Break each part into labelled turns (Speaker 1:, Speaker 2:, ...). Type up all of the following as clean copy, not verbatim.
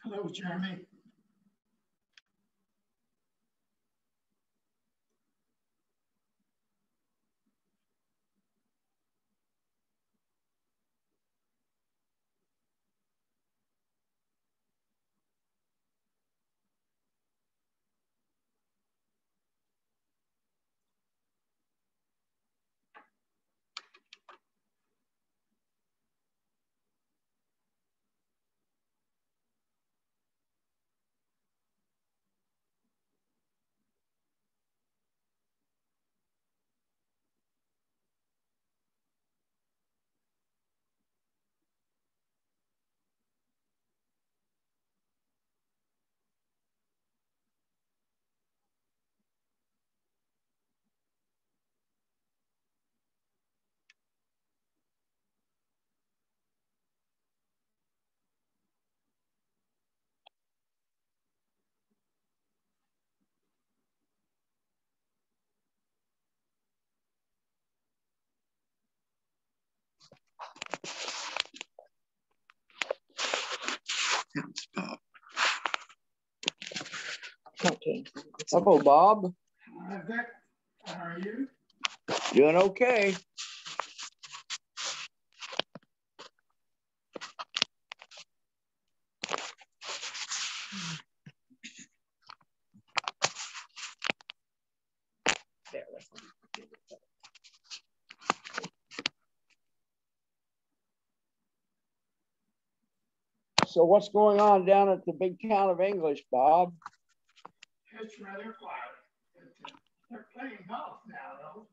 Speaker 1: Hello, Jeremy.
Speaker 2: Okay. Hello, Bob.
Speaker 1: Hi, Vic. How are you?
Speaker 2: Doing okay. So what's going on down at the big town of English, Bob?
Speaker 1: It's rather quiet. They're playing golf now, though.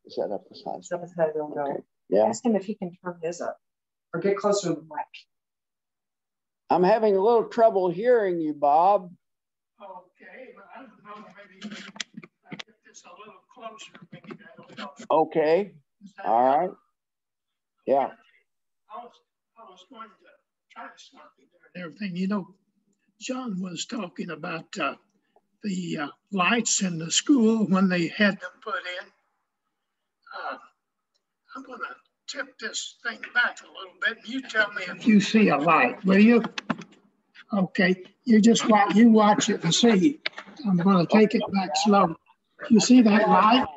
Speaker 2: Is that up his high?
Speaker 3: It's up his head, don't go.
Speaker 2: Okay. Yeah.
Speaker 3: Ask him if he can turn his up or get closer to the mic.
Speaker 2: I'm having a little trouble hearing you, Bob.
Speaker 1: Okay, but I don't know, maybe I get this a little closer, maybe that'll help.
Speaker 2: Okay. All right. Yeah.
Speaker 1: I was going to try to start it there and everything. You know, John was talking about the lights in the school when they had them put in. I'm going to tip this thing back a little bit. And you tell me if you see a light, will you? Okay, you watch it and see. I'm going to take it back slow. You see that light?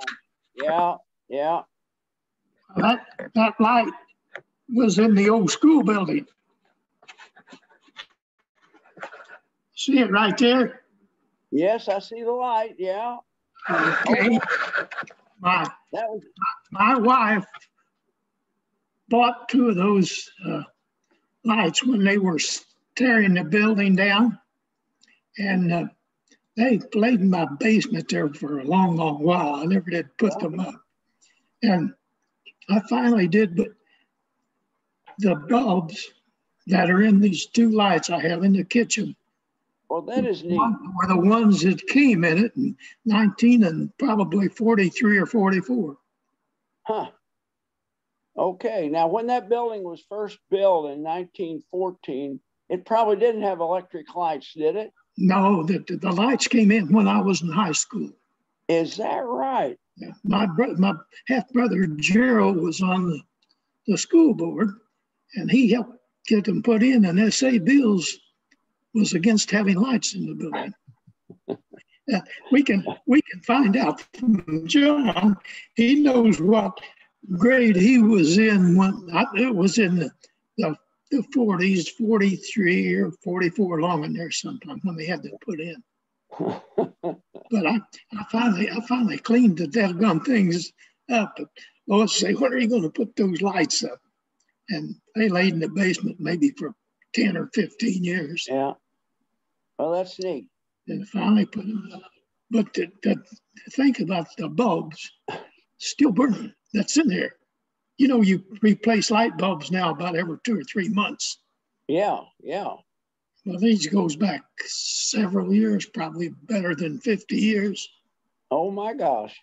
Speaker 2: Yeah, yeah.
Speaker 1: That light was in the old school building. See it right there?
Speaker 2: Yes, I see the light. Yeah.
Speaker 1: Okay. My wife bought two of those lights when they were tearing the building down, and they played in my basement there for a long, long while. I never did put them up, and I finally did. But the bulbs that are in these two lights I have in the kitchen,
Speaker 2: well, that is neat,
Speaker 1: were the ones that came in it in 19 and probably 43 or 44.
Speaker 2: Huh. Okay. Now, when that building was first built in 1914, it probably didn't have electric lights, did it?
Speaker 1: No, the lights came in when I was in high school.
Speaker 2: Is that right?
Speaker 1: Yeah. My half brother Gerald was on the school board, and he helped get them put in. And S.A. Bills was against having lights in the building. We can find out from John. He knows what grade he was in when it was in the 40s, 43 or 44, along in there sometime when they had to put in. But I finally cleaned the deadgum things up. Lois say, "When are you going to put those lights up?" And they laid in the basement maybe for 10 or 15 years.
Speaker 2: Yeah. Well, that's neat.
Speaker 1: And finally put them up. But to think about the bulbs still burning that's in there. You know, you replace light bulbs now about every 2 or 3 months.
Speaker 2: Yeah, yeah.
Speaker 1: Well, these goes back several years, probably better than 50 years.
Speaker 2: Oh my gosh.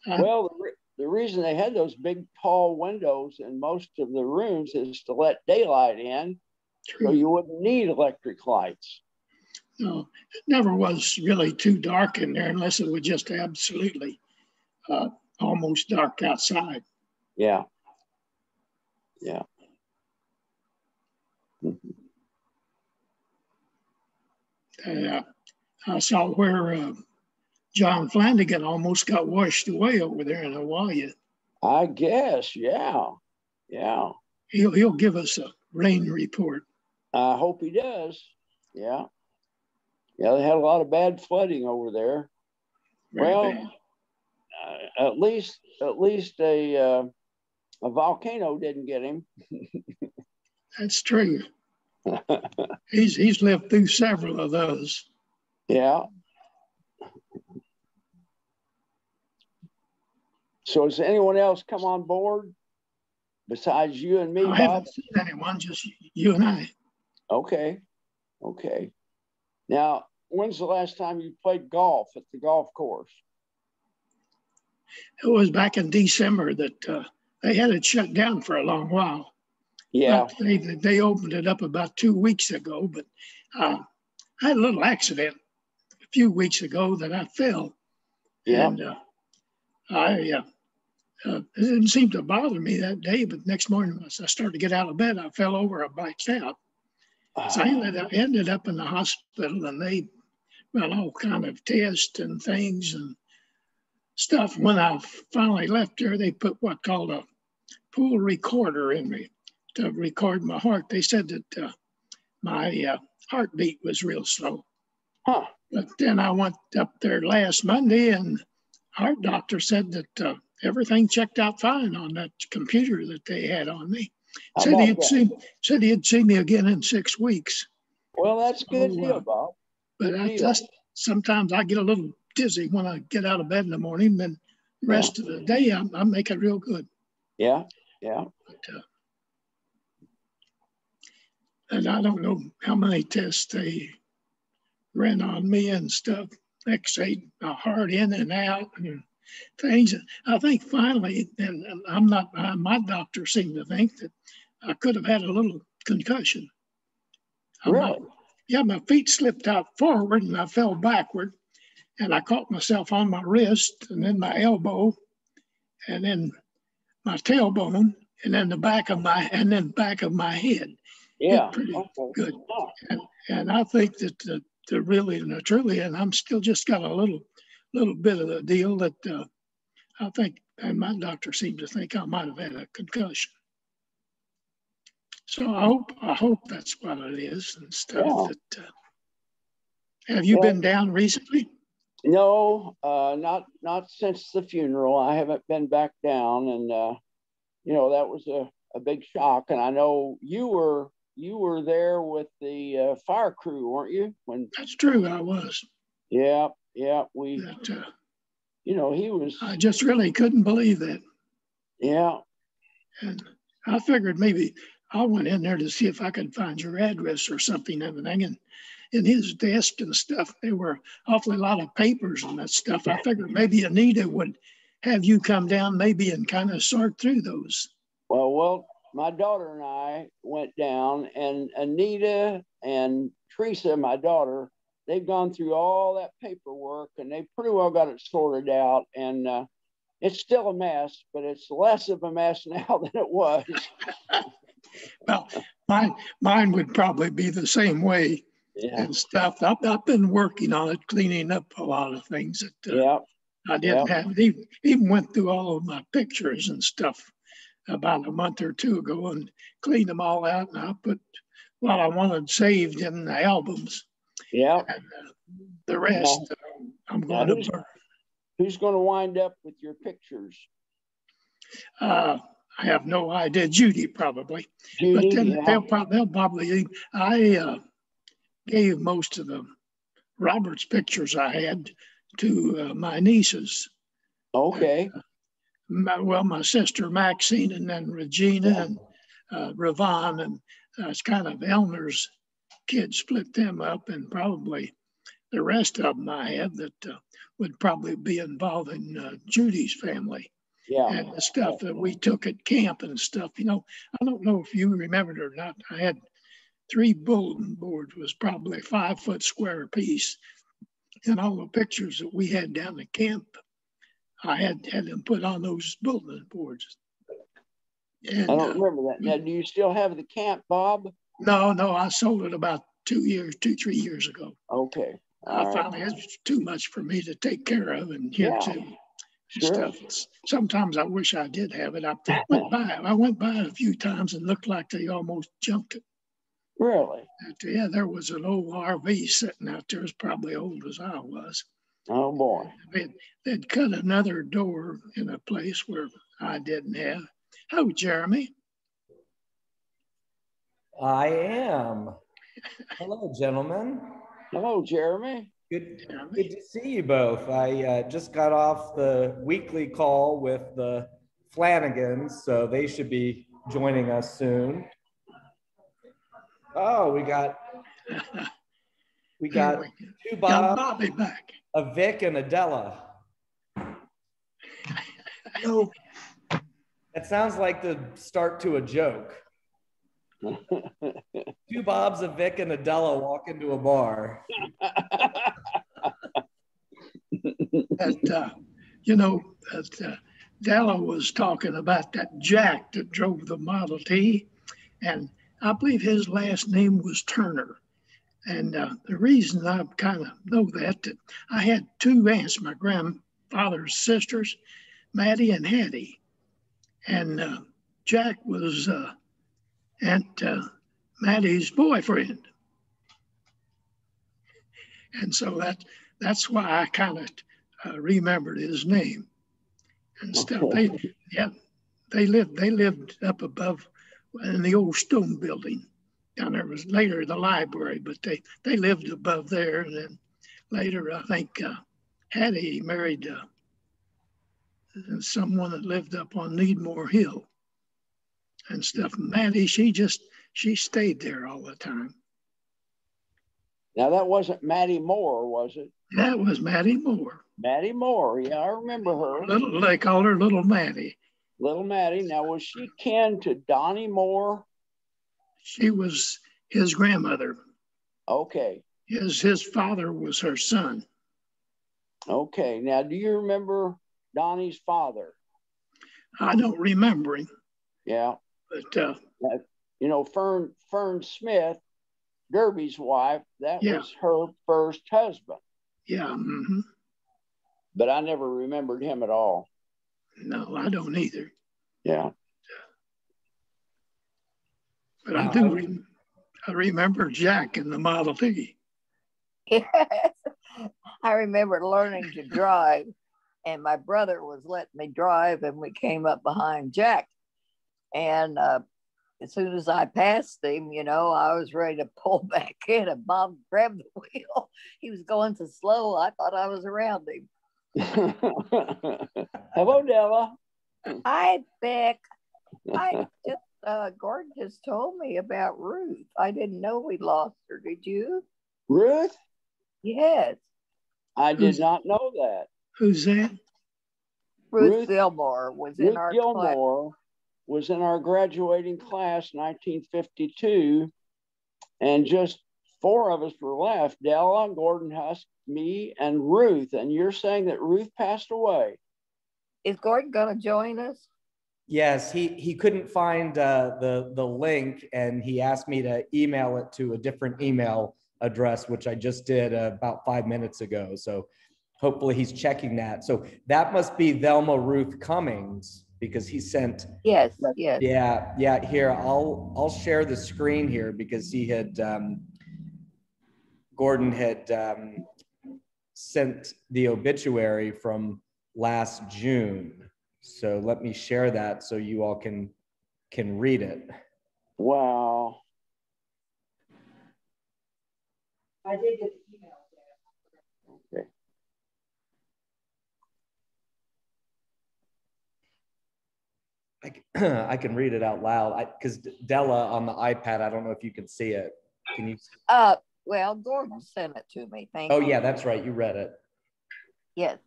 Speaker 2: Well, the reason they had those big tall windows in most of the rooms is to let daylight in. True. So you wouldn't need electric lights.
Speaker 1: No, it never was really too dark in there unless it was just absolutely almost dark outside.
Speaker 2: Yeah. Yeah.
Speaker 1: I saw where John Flanigan almost got washed away over there in Hawaii.
Speaker 2: I guess, yeah.
Speaker 1: He'll give us a rain report.
Speaker 2: I hope he does. Yeah. They had a lot of bad flooding over there. Very bad. At least a volcano didn't get him.
Speaker 1: That's true. He's lived through several of those.
Speaker 2: Yeah. So has anyone else come on board besides you and me, Bob?
Speaker 1: I haven't seen anyone, just you and I.
Speaker 2: Okay. Now, when's the last time you played golf at the golf course?
Speaker 1: It was back in December that they had it shut down for a long while.
Speaker 2: Yeah.
Speaker 1: But they opened it up about 2 weeks ago, but I had a little accident a few weeks ago that I fell.
Speaker 2: Yeah.
Speaker 1: And it didn't seem to bother me that day, but next morning as I started to get out of bed, I fell over, I blacked out. So I ended up in the hospital, and they ran all kind of tests and things and stuff. When I finally left there, they put what called a pool recorder in me to record my heart. They said that my heartbeat was real slow.
Speaker 2: Huh.
Speaker 1: But then I went up there last Monday, and heart doctor said that everything checked out fine on that computer that they had on me. Said he'd see me again in 6 weeks.
Speaker 2: Well, that's a good deal, Bob.
Speaker 1: But sometimes I get a little dizzy when I get out of bed in the morning, and the rest of the day I make it real good.
Speaker 2: Yeah.
Speaker 1: But, and I don't know how many tests they ran on me and stuff. X-rayed my heart in and out and things. I think finally, and I'm not, my doctor seemed to think that I could have had a little concussion.
Speaker 2: Really?
Speaker 1: My feet slipped out forward and I fell backward, and I caught myself on my wrist and then my elbow and then my tailbone and then back of my head.
Speaker 2: Yeah.
Speaker 1: Pretty good. And I think that the really and the truly, and I'm still just got a little bit of the deal that I think, and my doctor seemed to think I might have had a concussion. So I hope that's what it is and stuff.
Speaker 2: Yeah.
Speaker 1: Have you been down recently?
Speaker 2: No, not since the funeral. I haven't been back down, and that was a big shock. And I know you were there with the fire crew, weren't you?
Speaker 1: That's true, I was.
Speaker 2: Yeah. He was.
Speaker 1: I just really couldn't believe that.
Speaker 2: Yeah.
Speaker 1: And I figured maybe I went in there to see if I could find your address or something, everything, and in his desk and stuff, there were awfully lot of papers and that stuff. I figured maybe Anita would have you come down maybe and kind of sort through those.
Speaker 2: Well, my daughter and I went down, and Anita and Teresa, my daughter, they've gone through all that paperwork, and they pretty well got it sorted out. And it's still a mess, but it's less of a mess now than it was.
Speaker 1: Well, mine would probably be the same way. And stuff. I've been working on it, cleaning up a lot of things that I didn't have. Even went through all of my pictures and stuff about a month or two ago and cleaned them all out. And I put what I wanted saved in the albums.
Speaker 2: Yeah.
Speaker 1: And the rest, I'm going to burn.
Speaker 2: Who's going to wind up with your pictures?
Speaker 1: I have no idea. Judy probably.
Speaker 2: Judy,
Speaker 1: but then they'll probably. I gave most of the Robert's pictures I had to my nieces.
Speaker 2: Okay.
Speaker 1: My sister Maxine, and then Regina and Ravon, and it's kind of Elner's kids, split them up, and probably the rest of them I have that would probably be involving Judy's family.
Speaker 2: Yeah.
Speaker 1: And the stuff that we took at camp and stuff. I don't know if you remembered or not. I had 3 bulletin boards, was probably a 5-foot square piece, and all the pictures that we had down at camp, I had them put on those bulletin boards. And,
Speaker 2: I don't remember that. Now, do you still have the camp, Bob?
Speaker 1: No, I sold it about 3 years ago.
Speaker 2: Okay.
Speaker 1: I finally had too much for me to take care of and here too.
Speaker 2: Sure.
Speaker 1: Stuff. Sometimes I wish I did have it. I went by it a few times and looked like they almost junked it.
Speaker 2: Really?
Speaker 1: Yeah, there was an old RV sitting out there, as probably old as I was.
Speaker 2: Oh boy.
Speaker 1: They'd cut another door in a place where I didn't have. Oh, Jeremy.
Speaker 4: I am. Hello, gentlemen.
Speaker 2: Hello, Jeremy.
Speaker 4: Good to see you both. I just got off the weekly call with the Flanigans, so they should be joining us soon. Oh, we got two Bobs,
Speaker 1: Bobby back.
Speaker 4: a Vic, and a Della.
Speaker 1: No.
Speaker 4: That sounds like the start to a joke. Two Bobs, a Vic, and a Della walk into a bar.
Speaker 1: Della was talking about that Jack that drove the Model T, and I believe his last name was Turner. And the reason I kind of know that I had two aunts, my grandfather's sisters, Maddie and Hattie, and Jack was Aunt Maddie's boyfriend. And so that's why I kind of remembered his name and stuff. They lived up above in the old stone building. Down there was later the library, but they lived above there. And then later, I think Hattie married someone that lived up on Needmore Hill and stuff. Maddie, she stayed there all the time.
Speaker 2: Now that wasn't Maddie Moore, was it?
Speaker 1: That was Maddie Moore.
Speaker 2: Maddie Moore, yeah, I remember her.
Speaker 1: They called her Little Maddie.
Speaker 2: Little Maddie. Now, was she kin to Donnie Moore?
Speaker 1: She was his grandmother.
Speaker 2: Okay.
Speaker 1: His father was her son.
Speaker 2: Okay. Now, do you remember Donnie's father?
Speaker 1: I don't remember him.
Speaker 2: Yeah.
Speaker 1: But
Speaker 2: Fern Smith, Derby's wife, that was her first husband.
Speaker 1: Yeah. Mm-hmm.
Speaker 2: But I never remembered him at all.
Speaker 1: No, I don't either.
Speaker 2: Yeah.
Speaker 1: But I remember Jack in the Model T.
Speaker 5: Yes. I remember learning to drive, and my brother was letting me drive, and we came up behind Jack. And as soon as I passed him, I was ready to pull back in, and Mom grabbed the wheel. He was going so slow, I thought I was around him.
Speaker 2: Hello, Della.
Speaker 5: Hi, Vic. Gordon just told me about Ruth. I didn't know we lost her. Did you?
Speaker 2: Ruth?
Speaker 5: Yes.
Speaker 2: I did not know that.
Speaker 1: Who's that?
Speaker 5: Ruth Gilmore was in our
Speaker 2: Gilmore class. Was in our graduating class, 1952, and just four of us were left: Della, Gordon, Husk, me, and Ruth. And you're saying that Ruth passed away?
Speaker 5: Is Gordon going to join us?
Speaker 4: Yes, he couldn't find the link, and he asked me to email it to a different email address, which I just did about 5 minutes ago. So hopefully he's checking that. So that must be Thelma Ruth Cummings, because he sent.
Speaker 5: Yes.
Speaker 4: Yeah. Here, I'll share the screen here, because he had Gordon had sent the obituary from last June. So let me share that so you all can read it.
Speaker 2: Wow.
Speaker 3: I did get the email.
Speaker 2: Okay.
Speaker 4: I can read it out loud because Della on the iPad, I don't know if you can see it. Can you?
Speaker 5: Well, Gordon sent it to me. Thank you.
Speaker 4: Oh yeah, that's right. You read it.
Speaker 5: Yes,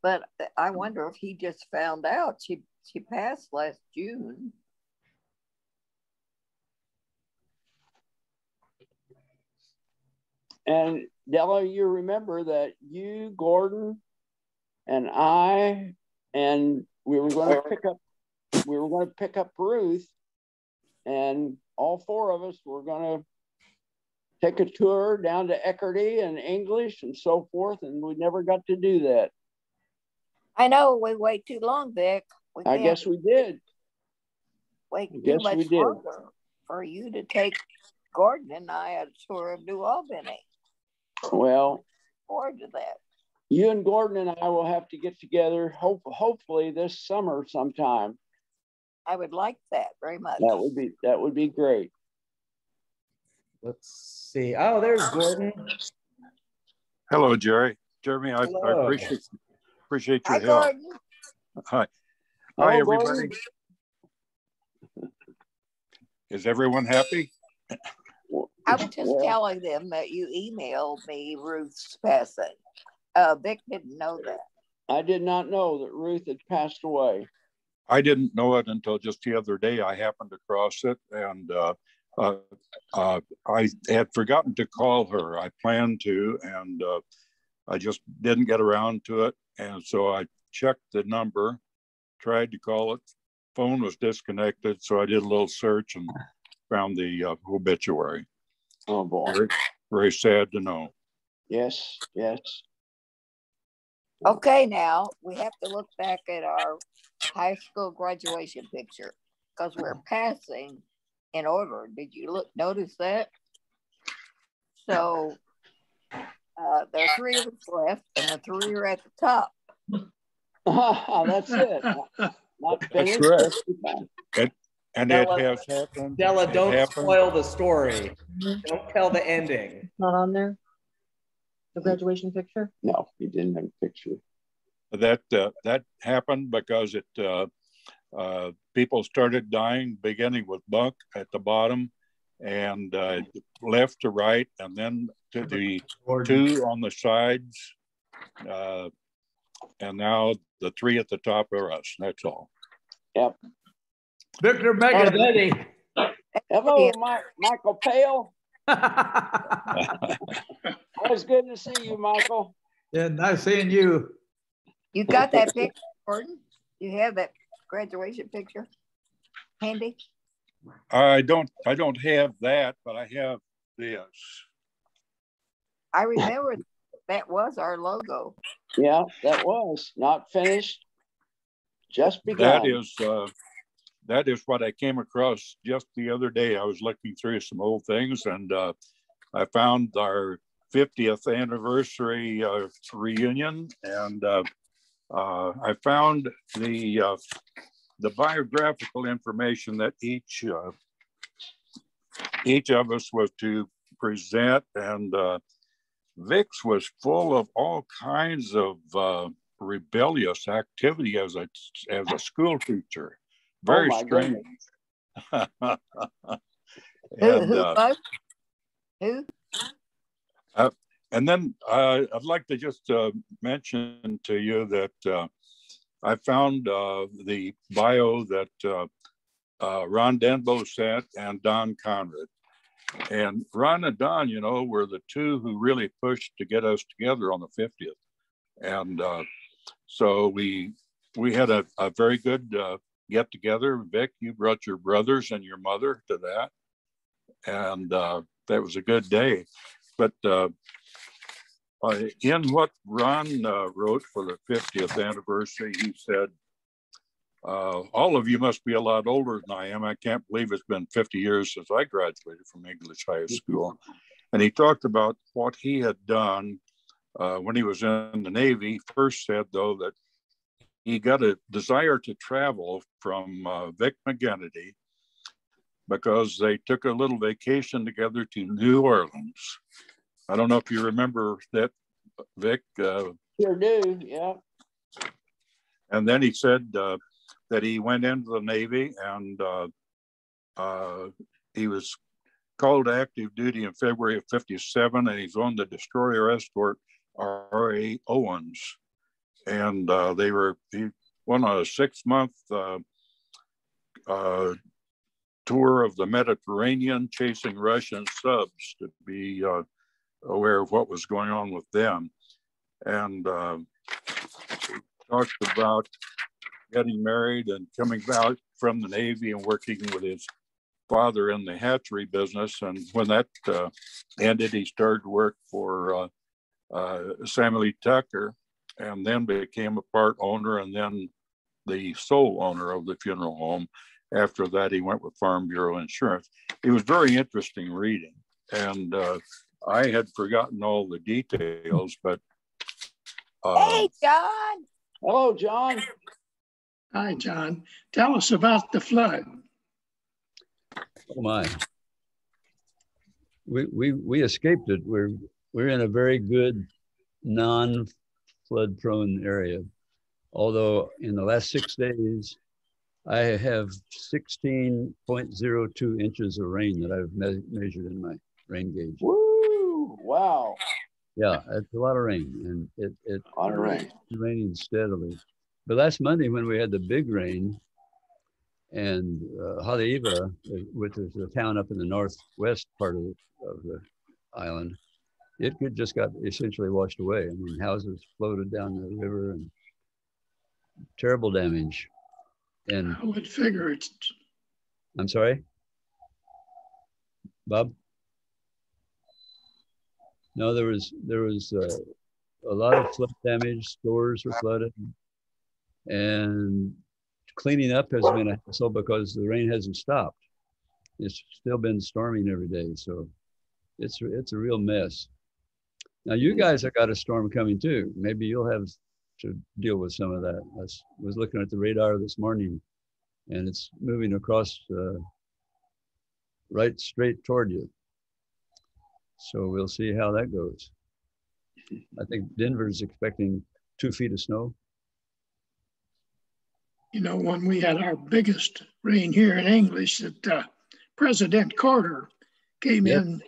Speaker 5: but I wonder if he just found out she passed last June.
Speaker 2: And Della, you remember that you, Gordon, and I, and we were going to pick up Ruth and all four of us were going to take a tour down to Eckerty and English and so forth, and we never got to do that.
Speaker 5: I know we wait too long, Vic.
Speaker 2: I guess we did.
Speaker 5: Wait too much longer for you to take Gordon and I a tour of New Albany.
Speaker 2: Well,
Speaker 5: forward to that.
Speaker 2: You and Gordon and I will have to get together, hopefully this summer sometime.
Speaker 5: I would like that very much.
Speaker 2: That would be great.
Speaker 4: Let's see. Oh, there's Gordon.
Speaker 6: Hello, Jerry. Jeremy, I appreciate your help.
Speaker 5: Gordon.
Speaker 6: Hi.
Speaker 2: Hello,
Speaker 6: Hi, everybody.
Speaker 2: Gordon.
Speaker 6: Is everyone happy?
Speaker 5: I was just telling them that you emailed me Ruth's passing. Vic didn't know that.
Speaker 2: I did not know that Ruth had passed away.
Speaker 6: I didn't know it until just the other day. I happened across it, and I had forgotten to call her. I planned to, and I just didn't get around to it. And so I checked the number, tried to call it. Phone was disconnected, so I did a little search and found the obituary.
Speaker 2: Oh boy!
Speaker 6: Very, very sad to know.
Speaker 2: Yes, yes.
Speaker 5: Okay, now we have to look back at our high school graduation picture because we're passing in order. Did you notice that? So there are three of us left, and the three are at the top.
Speaker 2: That's it. Not finished.
Speaker 6: That's correct. And Della, it has happened.
Speaker 4: Della, don't spoil the story. Don't tell the ending.
Speaker 3: Not on there? The graduation picture?
Speaker 2: No, he didn't have a picture.
Speaker 6: That happened because people started dying, beginning with Buck at the bottom, and left to right, and then to the two on the sides, and now the three at the top are us. That's all.
Speaker 2: Yep.
Speaker 7: Victor Megenity.
Speaker 2: Hello, Michael Pale. Always good to see you, Michael.
Speaker 7: Yeah, nice seeing you.
Speaker 5: You got that picture, Gordon? You have that graduation picture handy?
Speaker 6: I don't have that, but I have this.
Speaker 5: I remember that was our logo.
Speaker 2: Yeah, that was not finished. Just begun.
Speaker 6: That is what I came across just the other day. I was looking through some old things, and I found our 50th anniversary reunion, and I found the biographical information that each of us was to present, and Vic's was full of all kinds of rebellious activity as a school teacher. Very strange.
Speaker 5: Who?
Speaker 6: And then I'd like to just mention to you that I found the bio that Ron Denbo sent and Don Conrad. And Ron and Don, were the two who really pushed to get us together on the 50th. And so we had a very good get together. Vic, you brought your brothers and your mother to that. And that was a good day. But in what Ron wrote for the 50th anniversary, he said, all of you must be a lot older than I am. I can't believe it's been 50 years since I graduated from English High School. And he talked about what he had done when he was in the Navy. First said, though, that he got a desire to travel from Vic Megenity because they took a little vacation together to New Orleans. I don't know if you remember that, Vic.
Speaker 2: Sure do, yeah.
Speaker 6: And then he said that he went into the Navy, and he was called to active duty in February of '57, and he's on the destroyer escort R.A. Owens. And he went on a 6-month tour of the Mediterranean, chasing Russian subs to be aware of what was going on with them. And he talked about getting married and coming out from the Navy and working with his father in the hatchery business. And when that ended, he started work for Samuel E. Tucker, and then became a part owner and then the sole owner of the funeral home. After that, he went with Farm Bureau Insurance. It was very interesting reading. And I had forgotten all the details, but.
Speaker 5: Hey, John.
Speaker 2: Hello, John.
Speaker 1: Hi, John. Tell us about the flood.
Speaker 8: Oh my. We escaped it. We're in a very good non-flood prone area. Although in the last 6 days, I have 16.02 inches of rain that I've measured in my rain gauge.
Speaker 2: Woo! Wow.
Speaker 8: Yeah, it's a lot of rain, and it's raining steadily. But last Monday when we had the big rain, and Haleiwa, which is a town up in the northwest part of the island, it just got essentially washed away. I mean, houses floated down the river and terrible damage. And
Speaker 1: I would figure it's.
Speaker 8: I'm sorry, Bob? No, there was a lot of flood damage. Stores were flooded, and cleaning up has been a hassle because the rain hasn't stopped. It's still been storming every day, so it's a real mess. Now you guys have got a storm coming too. Maybe you'll have to deal with some of that. I was looking at the radar this morning, and it's moving across right straight toward you. So we'll see how that goes. I think Denver's expecting 2 feet of snow.
Speaker 1: You know, when we had our biggest rain here in English, that President Carter came in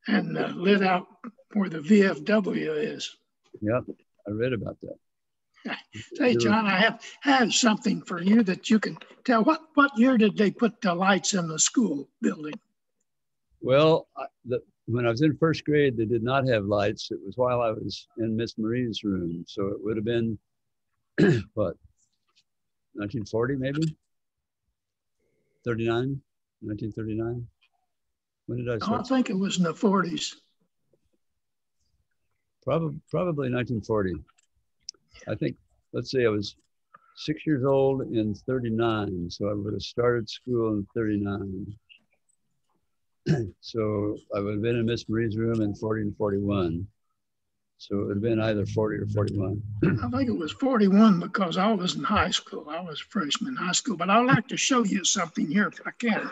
Speaker 1: and lit out where the VFW is.
Speaker 8: Yep, I read about that.
Speaker 1: Say, John, I have something for you that you can tell. What year did they put the lights in the school building?
Speaker 8: Well, when I was in first grade, they did not have lights. It was while I was in Miss Marie's room. So it would have been, what, 1940 maybe? 39, 1939? When did I start?
Speaker 1: I think it was in the 40s.
Speaker 8: Probably 1940. I think, let's say I was 6 years old in 39. So I would have started school in 39. So I would have been in Miss Marie's room in 40 and 41. So it would have been either 40 or 41.
Speaker 1: I think it was 41 because I was in high school. I was a freshman in high school. But I'd like to show you something here if I can.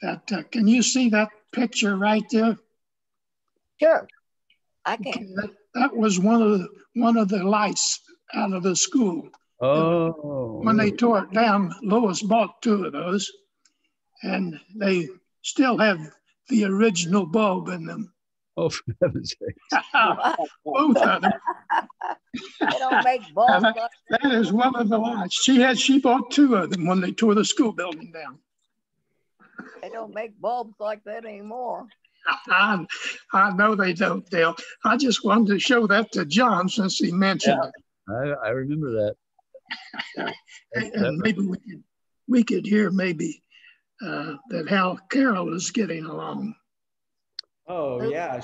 Speaker 1: That can you see that picture right there?
Speaker 5: Sure, I can.
Speaker 1: Okay, that was one of the lights out of the school.
Speaker 8: Oh.
Speaker 1: When they tore it down, Lois bought 2 of those, and they still have the original bulb in them.
Speaker 8: Oh, for heaven's sake.
Speaker 1: Both of them.
Speaker 5: They don't make bulbs like
Speaker 1: That is one of the lights. She bought 2 of them when they tore the school building down.
Speaker 5: they don't make bulbs like that anymore.
Speaker 1: I know they don't, Dale. I just wanted to show that to John since he mentioned it.
Speaker 8: I remember that.
Speaker 1: And maybe we could hear maybe that how Carol is getting along.
Speaker 4: Oh yeah,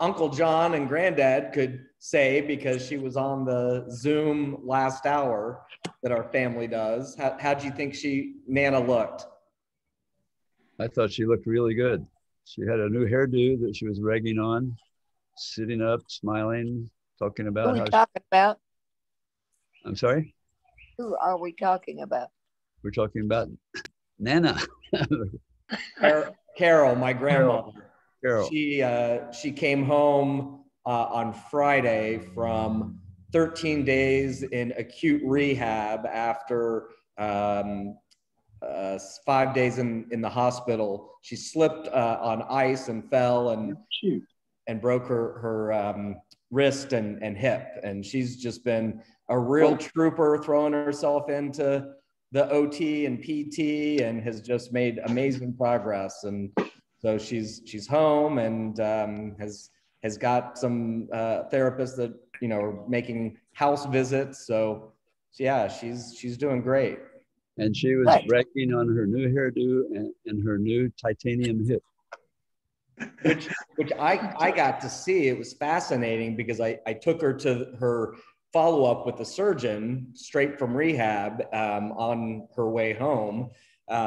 Speaker 4: Uncle John and Granddad could say because she was on the Zoom last hour that our family does. How do you think Nana looked?
Speaker 8: I thought she looked really good. She had a new hairdo that she was ragging on, sitting up, smiling, talking about
Speaker 5: Who are we talking about?
Speaker 8: I'm sorry?
Speaker 5: Who are we talking about?
Speaker 8: We're talking about Nana.
Speaker 4: Carol, my grandmother.
Speaker 8: Carol.
Speaker 4: She came home on Friday from 13 days in acute rehab after 5 days in the hospital. She slipped on ice and fell and broke her wrist and hip. And she's just been a real trooper, throwing herself into the OT and PT, and has just made amazing progress. And so she's home and has got some therapists that are making house visits. So yeah, she's doing great.
Speaker 8: And she was bragging on her new hairdo and her new titanium hip.
Speaker 4: Which I got to see. It was fascinating because I took her to her follow-up with the surgeon straight from rehab on her way home,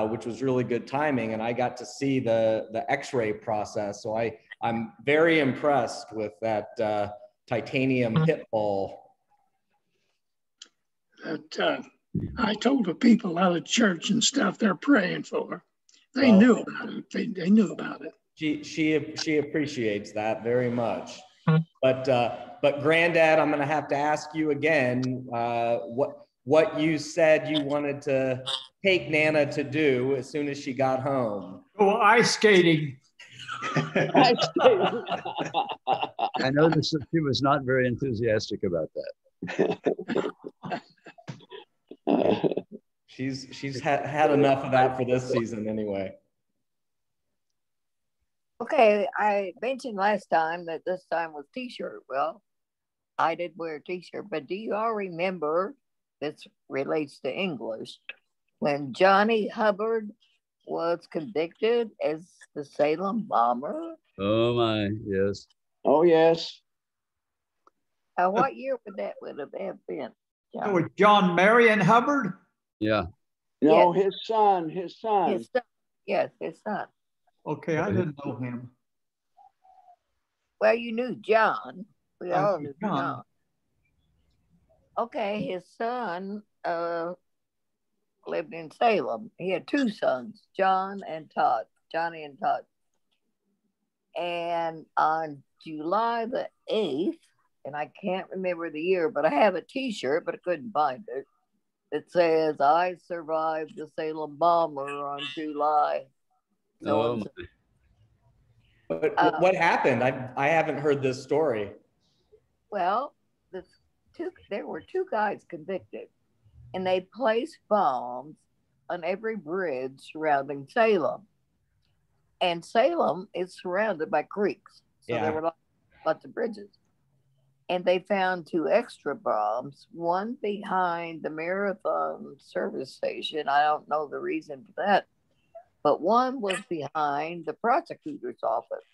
Speaker 4: which was really good timing. And I got to see the x-ray process. So I'm very impressed with that titanium hip ball.
Speaker 1: That I told the people out of church and stuff they're praying for. They knew about it. They knew about it.
Speaker 4: She appreciates that very much. But Granddad, I'm going to have to ask you again what you said you wanted to take Nana to do as soon as she got home.
Speaker 7: Go ice skating.
Speaker 2: Ice skating.
Speaker 8: I noticed that she was not very enthusiastic about that.
Speaker 4: She's had enough of that for this season anyway.
Speaker 5: Okay, I mentioned last time that this time was t-shirt. Well, I did wear a t-shirt, but do you all remember, this relates to English, when Johnny Hubbard was convicted as the Salem bomber?
Speaker 8: Oh my, yes.
Speaker 2: Oh, yes.
Speaker 5: What year would have been?
Speaker 7: That was John Marion Hubbard?
Speaker 8: Yeah.
Speaker 2: No,
Speaker 5: Yes.
Speaker 2: his son.
Speaker 5: His son. Yes, his son.
Speaker 7: Okay, I didn't know him.
Speaker 5: Well, you knew John. We all knew
Speaker 7: John.
Speaker 5: John. Okay, his son lived in Salem. He had two sons, Johnny and Todd. And on July the 8th, and I can't remember the year, but I have a t-shirt, but I couldn't find it. It says, I survived the Salem bomber on July.
Speaker 8: Oh,
Speaker 4: But what happened? I haven't heard this story.
Speaker 5: Well, there were two guys convicted, and they placed bombs on every bridge surrounding Salem. And Salem is surrounded by creeks, so there were lots of bridges. And they found two extra bombs, one behind the Marathon service station. I don't know the reason for that, but one was behind the prosecutor's office.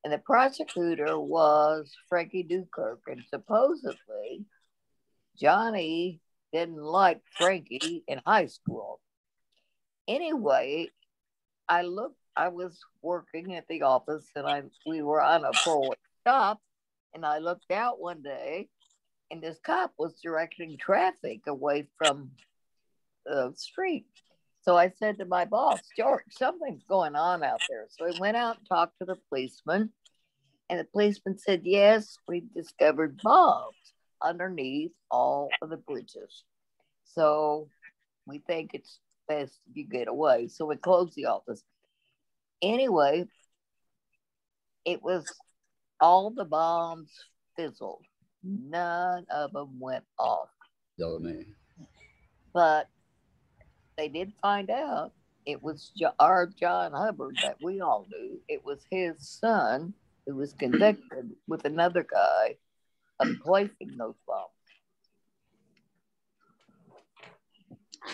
Speaker 5: And the prosecutor was Frankie Newkirk. And supposedly, Johnny didn't like Frankie in high school. Anyway, I was working at the office, and we were on a forward stop. And I looked out one day, and this cop was directing traffic away from the street. So I said to my boss, George, something's going on out there. So I went out and talked to the policeman. And the policeman said, yes, we've discovered bombs underneath all of the bridges. So we think it's best if you get away. So we closed the office. Anyway, it was all the bombs fizzled. None of them went off. But they did find out it was our John Hubbard that we all knew. It was his son who was convicted with another guy of placing those bombs.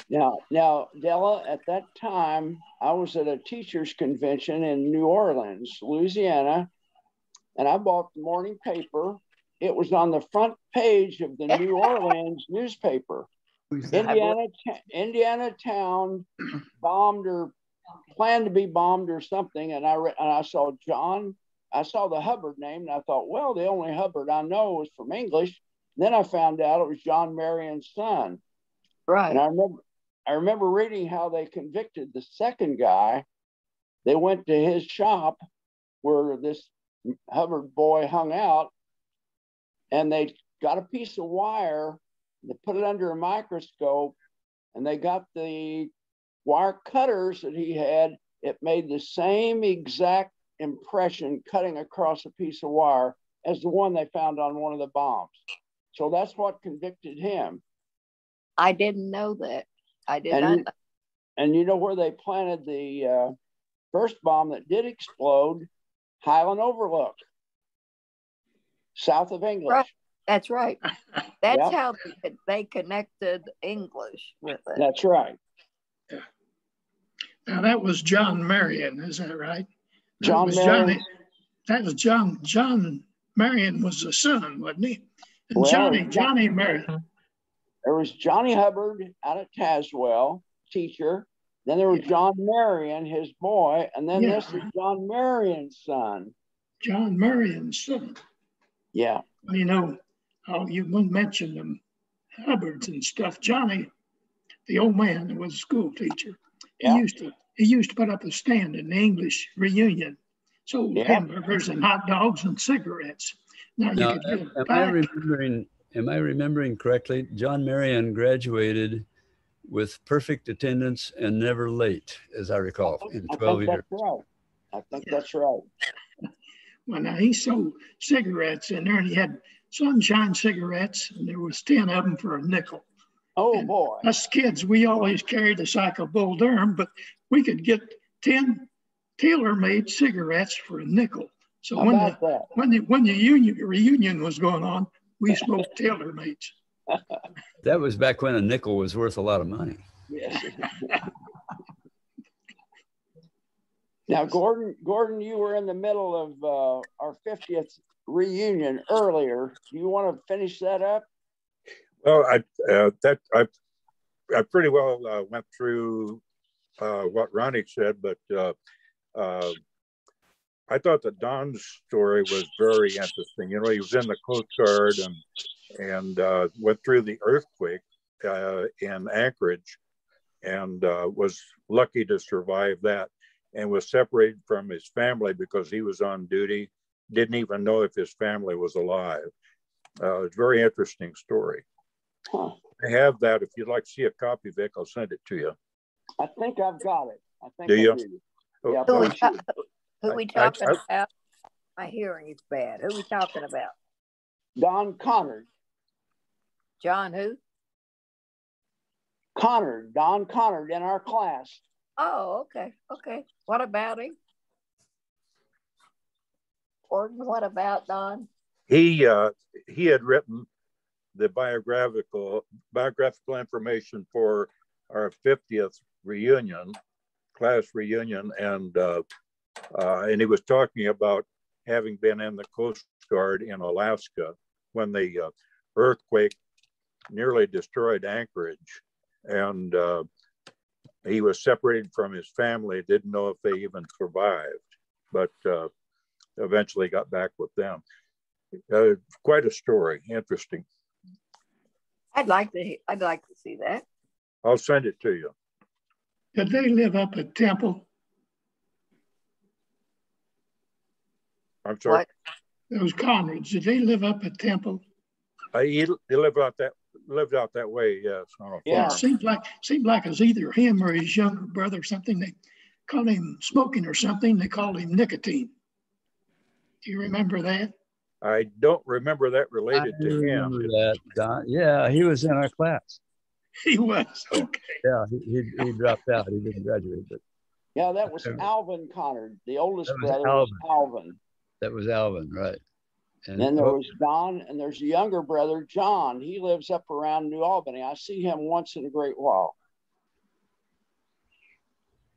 Speaker 2: Now, Della, at that time, I was at a teachers' convention in New Orleans, Louisiana, and I bought the morning paper. It was on the front page of the New Orleans newspaper. Indiana town bombed or planned to be bombed or something, and I saw the Hubbard name, and I thought, well, the only Hubbard I know was from English. And then I found out it was John Marion's son.
Speaker 5: Right.
Speaker 2: And I remember reading how they convicted the second guy. They went to his shop where this Hubbard boy hung out, and they got a piece of wire, they put it under a microscope, and they got the wire cutters that he had. It made the same exact impression cutting across a piece of wire as the one they found on one of the bombs. So that's what convicted him.
Speaker 5: I didn't know that. I did not know.
Speaker 2: And you know where they planted the first bomb that did explode? Highland Overlook, south of English.
Speaker 5: Right. That's right. That's how they connected English with it.
Speaker 2: That's right.
Speaker 1: Yeah. Now that was John Marion, is that right?
Speaker 2: John Marion.
Speaker 1: That was John. John Marion was the son, wasn't he? And
Speaker 2: Well,
Speaker 1: Johnny Marion.
Speaker 2: There was Johnny Hubbard out at Tazewell, teacher. Then there was John Marion, his boy, and then this is John Marion's son.
Speaker 1: John Marion's son.
Speaker 2: Yeah.
Speaker 1: You know, you mentioned them Hubbards and stuff. Johnny, the old man who was a school teacher, he used to put up a stand in the English reunion, sold hamburgers and hot dogs and cigarettes. Now you could get
Speaker 8: am I remembering correctly? John Marion graduated with perfect attendance and never late, as I recall, in 12 years.
Speaker 2: That's right. I think that's right.
Speaker 1: Well, now he sold cigarettes in there, and he had Sunshine cigarettes, and there was 10 of them for a nickel.
Speaker 2: Oh,
Speaker 1: and
Speaker 2: boy.
Speaker 1: Us kids, we always carried a sack of Bull Durham, but we could get 10 tailor-made cigarettes for a nickel. So when the reunion was going on, we smoked tailor-mades.
Speaker 8: That was back when a nickel was worth a lot of money.
Speaker 2: Yes. Now, Gordon, you were in the middle of our 50th reunion earlier. Do you want to finish that up?
Speaker 6: Well, I pretty well went through what Ronnie said, but I thought that Don's story was very interesting. You know, he was in the Coast Guard and went through the earthquake in Anchorage and was lucky to survive that, and was separated from his family because he was on duty, didn't even know if his family was alive. It's a very interesting story.
Speaker 2: Huh.
Speaker 6: I have that. If you'd like to see a copy, Vic, I'll send it to you.
Speaker 2: I think I've got it. I think
Speaker 6: do you?
Speaker 2: Yeah,
Speaker 5: who we talking about? My hearing is bad. Who we talking about?
Speaker 2: Don Connard.
Speaker 5: John who?
Speaker 2: Connard. Don Connard in our class.
Speaker 5: Oh, okay. Okay. What about him? Gordon, what about Don?
Speaker 6: He had written the biographical information for our 50th class reunion, and he was talking about having been in the Coast Guard in Alaska when the earthquake nearly destroyed Anchorage, and he was separated from his family, didn't know if they even survived, but eventually got back with them. Quite a story, interesting.
Speaker 5: I'd like to see that.
Speaker 6: I'll send it to you.
Speaker 1: Did they live up at Temple?
Speaker 6: I'm sorry.
Speaker 5: What?
Speaker 1: Those Conrads, did they live up at Temple?
Speaker 6: He lived out that way, yes. On a farm.
Speaker 1: Yeah, it seemed like it was either him or his younger brother or something. They called him smoking or something. They called him nicotine. Do you remember that?
Speaker 6: I don't remember that related to him.
Speaker 8: That, Don. Yeah, he was in our class.
Speaker 1: He was, okay.
Speaker 8: Yeah, he dropped out. He didn't graduate. But
Speaker 2: yeah, that was Alvin Connard. The oldest brother was Alvin.
Speaker 8: That was Alvin, right.
Speaker 2: And then there was Don, and there's a younger brother, John. He lives up around New Albany. I see him once in a great while.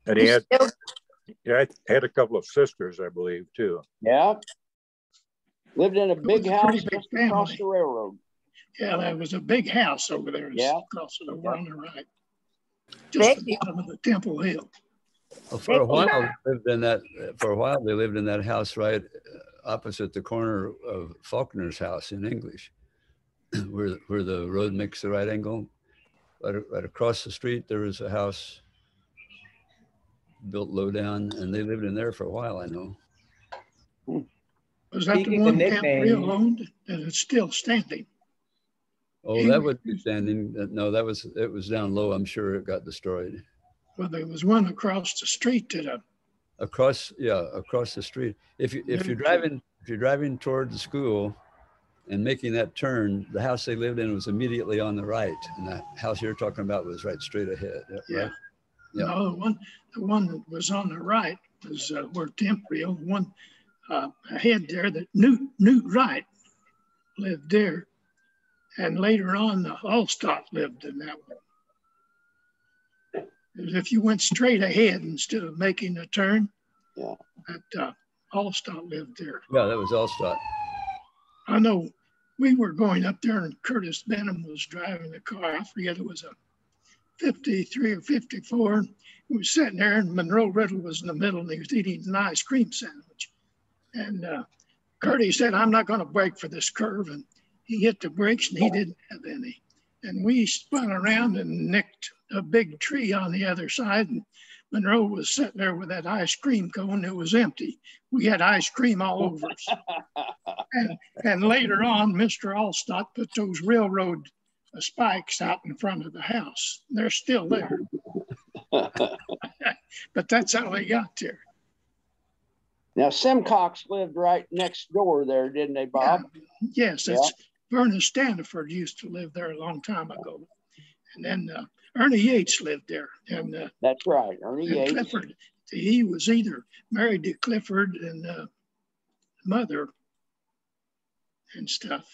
Speaker 6: And he had a couple of sisters, I believe, too.
Speaker 2: Yeah. Lived in a big house
Speaker 1: big
Speaker 2: just across the railroad.
Speaker 1: Yeah, there was a big house over there.
Speaker 2: Yeah.
Speaker 1: Across the over on the right. Just at the bottom of the Temple Hill.
Speaker 8: Well, for a while they lived in that house right opposite the corner of Faulkner's house in English, where the road makes the right angle. Right across the street, there was a house built low down, and they lived in there for a while, I know.
Speaker 1: Was that the one Camp Real owned, and it's still standing?
Speaker 8: Oh, that would be standing. No, it was down low. I'm sure it got destroyed.
Speaker 1: Well, there was one across the street to the.
Speaker 8: Across the street. If you're driving toward the school and making that turn, the house they lived in was immediately on the right, and that house you're talking about was right straight ahead.
Speaker 1: Yeah.
Speaker 8: Right? Yeah.
Speaker 1: No, the one that was on the right was where Temple. One ahead there that Newt Wright lived there, and later on the Allstott lived in that one. as if you went straight ahead instead of making a turn.
Speaker 2: Yeah.
Speaker 1: That Allstott lived there.
Speaker 8: Yeah, that was Allstott.
Speaker 1: I know we were going up there and Curtis Benham was driving the car. I forget, it was a 53 or 54. We were sitting there and Monroe Riddle was in the middle and he was eating an ice cream sandwich. And Curtis said, I'm not going to brake for this curve. And he hit the brakes and he didn't have any. And we spun around and nicked a big tree on the other side. And Monroe was sitting there with that ice cream cone. It was empty. We had ice cream all over us. And later on, Mr. Allstott put those railroad spikes out in front of the house. They're still there. But that's how they got there.
Speaker 2: Now, Simcox lived right next door there, didn't they, Bob?
Speaker 1: Yes, it's Vernon Standiford used to live there a long time ago. And then Ernie Yates lived there. And
Speaker 2: that's right, Ernie Yates.
Speaker 1: Clifford, he was either married to Clifford and mother and stuff.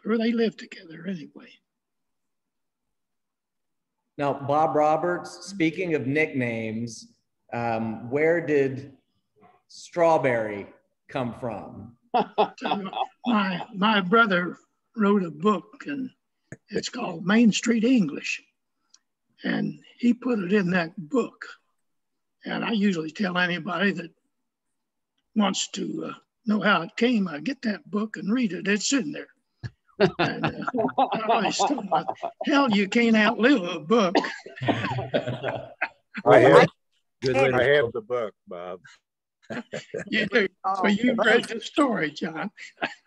Speaker 1: Or they lived together anyway.
Speaker 4: Now, Bob Roberts, speaking of nicknames, where did Strawberry come from?
Speaker 1: My brother wrote a book and it's called Main Street English. And he put it in that book. And I usually tell anybody that wants to know how it came, I get that book and read it. It's in there. And, I always told him, hell, you can't outlive a book.
Speaker 6: I have the book, Bob.
Speaker 1: You do. So you read the story, John.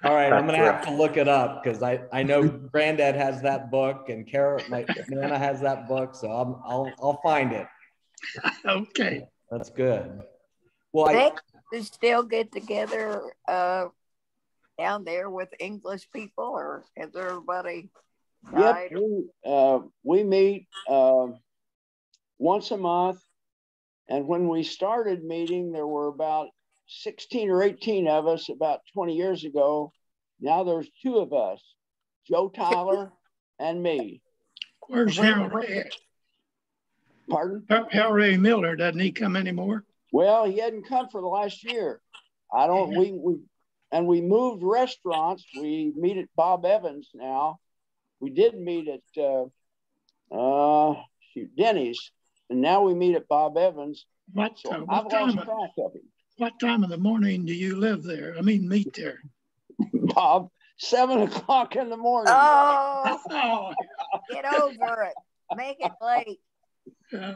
Speaker 4: All right, I'm gonna have to look it up because I know Granddad has that book and Nana has that book, so I'll find it.
Speaker 1: Okay,
Speaker 4: that's good. Well,
Speaker 5: they still get together down there with English people, or has everybody died?
Speaker 2: Yep, we meet once a month. And when we started meeting, there were about 16 or 18 of us about 20 years ago. Now there's 2 of us, Joe Tyler and me.
Speaker 1: Where's Harold Ray?
Speaker 2: Pardon?
Speaker 1: Harold Ray Miller, doesn't he come anymore?
Speaker 2: Well, he hadn't come for the last year. We moved restaurants. We meet at Bob Evans now. We did meet at Denny's. And now we meet at Bob Evans.
Speaker 1: What time of the morning do you live there? I mean, meet there.
Speaker 2: Bob, 7 o'clock in the morning.
Speaker 5: Oh, get over it. Make it late.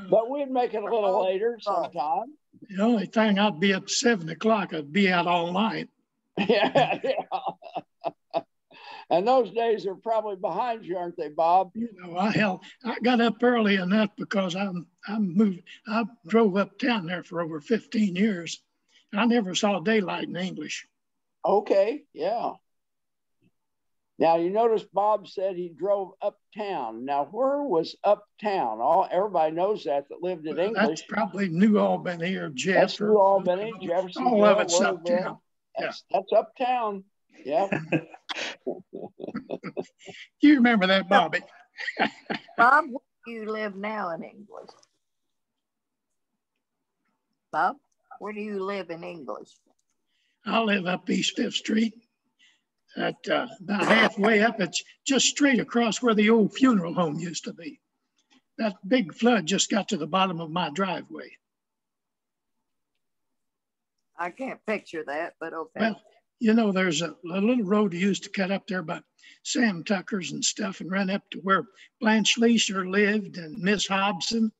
Speaker 2: But we'd make it a little later sometime.
Speaker 1: The only thing, I'd be up 7 o'clock. I'd be out all night.
Speaker 2: Yeah. And those days are probably behind you, aren't they, Bob?
Speaker 1: You know, I got up early enough because I drove uptown there for over 15 years. I never saw daylight in English.
Speaker 2: Okay, yeah. Now, you notice Bob said he drove uptown. Now, where was uptown? Everybody knows that lived in English.
Speaker 1: That's probably New Albany or Jefferson.
Speaker 2: That's New Albany, Jefferson.
Speaker 1: All of it's uptown.
Speaker 2: That's uptown. Yeah.
Speaker 1: You remember that, Bobby?
Speaker 5: Bob, where do you live now in English? Bob, where do you live in English?
Speaker 1: I live up East 5th Street. About halfway up, it's just straight across where the old funeral home used to be. That big flood just got to the bottom of my driveway.
Speaker 5: I can't picture that, but okay.
Speaker 1: Well, you know, there's a little road you used to cut up there by Sam Tucker's and stuff and run up to where Blanche Leisure lived and Miss Hobson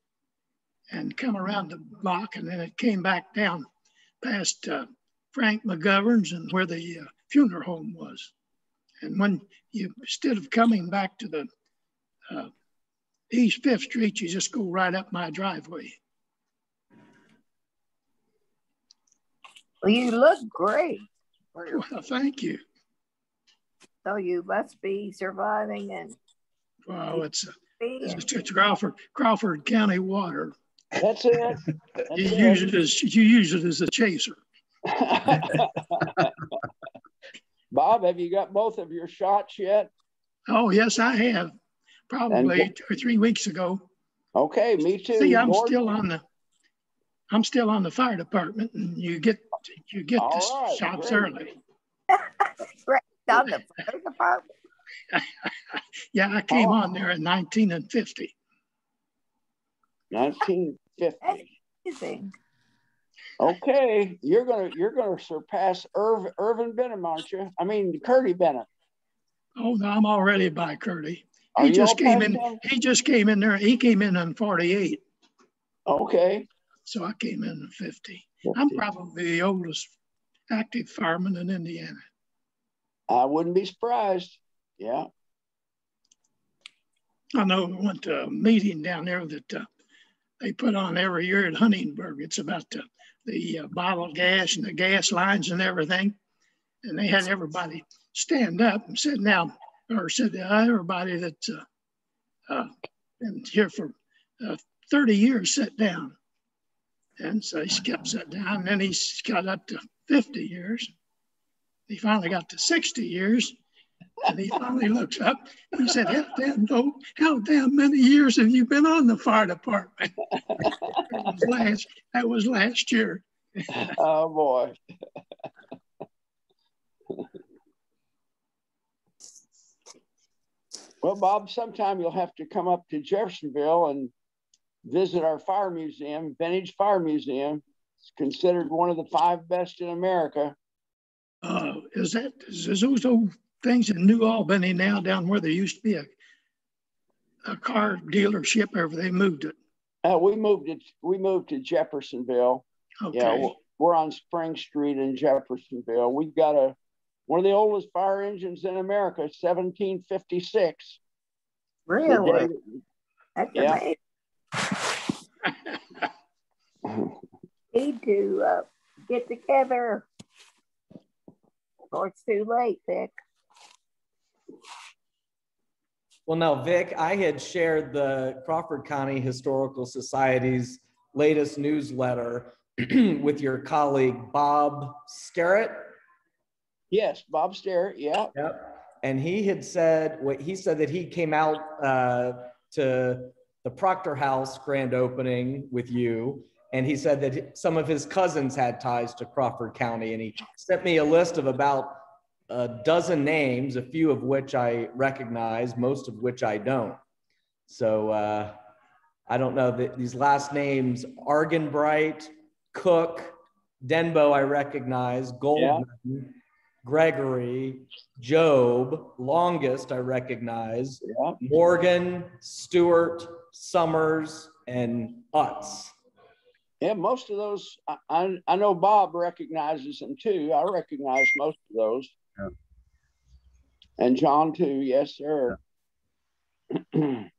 Speaker 1: and come around the block. And then it came back down past Frank McGovern's and where the funeral home was. And when you, instead of coming back to the East 5th Street, you just go right up my driveway.
Speaker 5: Well, you look great.
Speaker 1: Well, thank you.
Speaker 5: So you must be surviving and.
Speaker 1: Well, it's Crawford County water.
Speaker 2: That's it.
Speaker 1: You use it as a chaser.
Speaker 2: Bob, have you got both of your shots yet?
Speaker 1: Oh, yes, I have. Probably 2 or 3 weeks ago.
Speaker 2: Okay, me too.
Speaker 1: See, I'm
Speaker 2: Gordon?
Speaker 1: still on the fire department, and you get
Speaker 2: All
Speaker 1: to
Speaker 2: right,
Speaker 1: shops
Speaker 2: great.
Speaker 1: early.
Speaker 5: Right on the fire department.
Speaker 1: Yeah, I came on there in 1950.
Speaker 2: 1950.
Speaker 5: Amazing.
Speaker 2: Okay, you're gonna surpass Irvin Benham, aren't you? I mean, Curdy Benham.
Speaker 1: Oh, no, I'm already by Curdy.
Speaker 2: Are
Speaker 1: He
Speaker 2: you
Speaker 1: just
Speaker 2: all
Speaker 1: came
Speaker 2: past
Speaker 1: in.
Speaker 2: him?
Speaker 1: He just came in there. He came in on 48,
Speaker 2: Okay.
Speaker 1: so I came in at 50.
Speaker 2: 50.
Speaker 1: I'm probably the oldest active fireman in Indiana.
Speaker 2: I wouldn't be surprised. Yeah.
Speaker 1: I know I went to a meeting down there that they put on every year at Huntingburg. It's about the bottled gas and the gas lines and everything. And they had everybody stand up and sit down, or said everybody that's been here for 30 years sit down. And so he kept sitting down, and then he got up to 50 years. He finally got to 60 years, and he finally looks up and he said, how damn many years have you been on the fire department? That was last year.
Speaker 2: Oh, boy. Well, Bob, sometime you'll have to come up to Jeffersonville and visit our fire museum, Vintage Fire Museum. It's considered one of the 5 best in America.
Speaker 1: Is those old things in New Albany now, down where there used to be a car dealership, or they moved it?
Speaker 2: We moved to Jeffersonville.
Speaker 1: Okay.
Speaker 2: Yeah, we're on Spring Street in Jeffersonville. We've got one of the oldest fire engines in America, 1756.
Speaker 5: Really? That's
Speaker 2: yeah.
Speaker 5: amazing. Need to get together. Or it's too late, Vic.
Speaker 4: Well, no, Vic, I had shared the Crawford County Historical Society's latest newsletter with your colleague, Bob Sterrett.
Speaker 2: Yes, Bob Sterrett, yeah.
Speaker 4: Yep. And he said that he came out to the Proctor House grand opening with you. And he said that some of his cousins had ties to Crawford County. And he sent me a list of about a dozen names, a few of which I recognize, most of which I don't. So I don't know that these last names, Arganbright, Cook, Denbo, I recognize, Goldman, yeah. Gregory, Job, Longest, I recognize, yeah. Morgan, Stewart, Summers, and Utz.
Speaker 2: Yeah, most of those, I know Bob recognizes them too. I recognize most of those. Yeah. And John too, yes, sir.
Speaker 4: And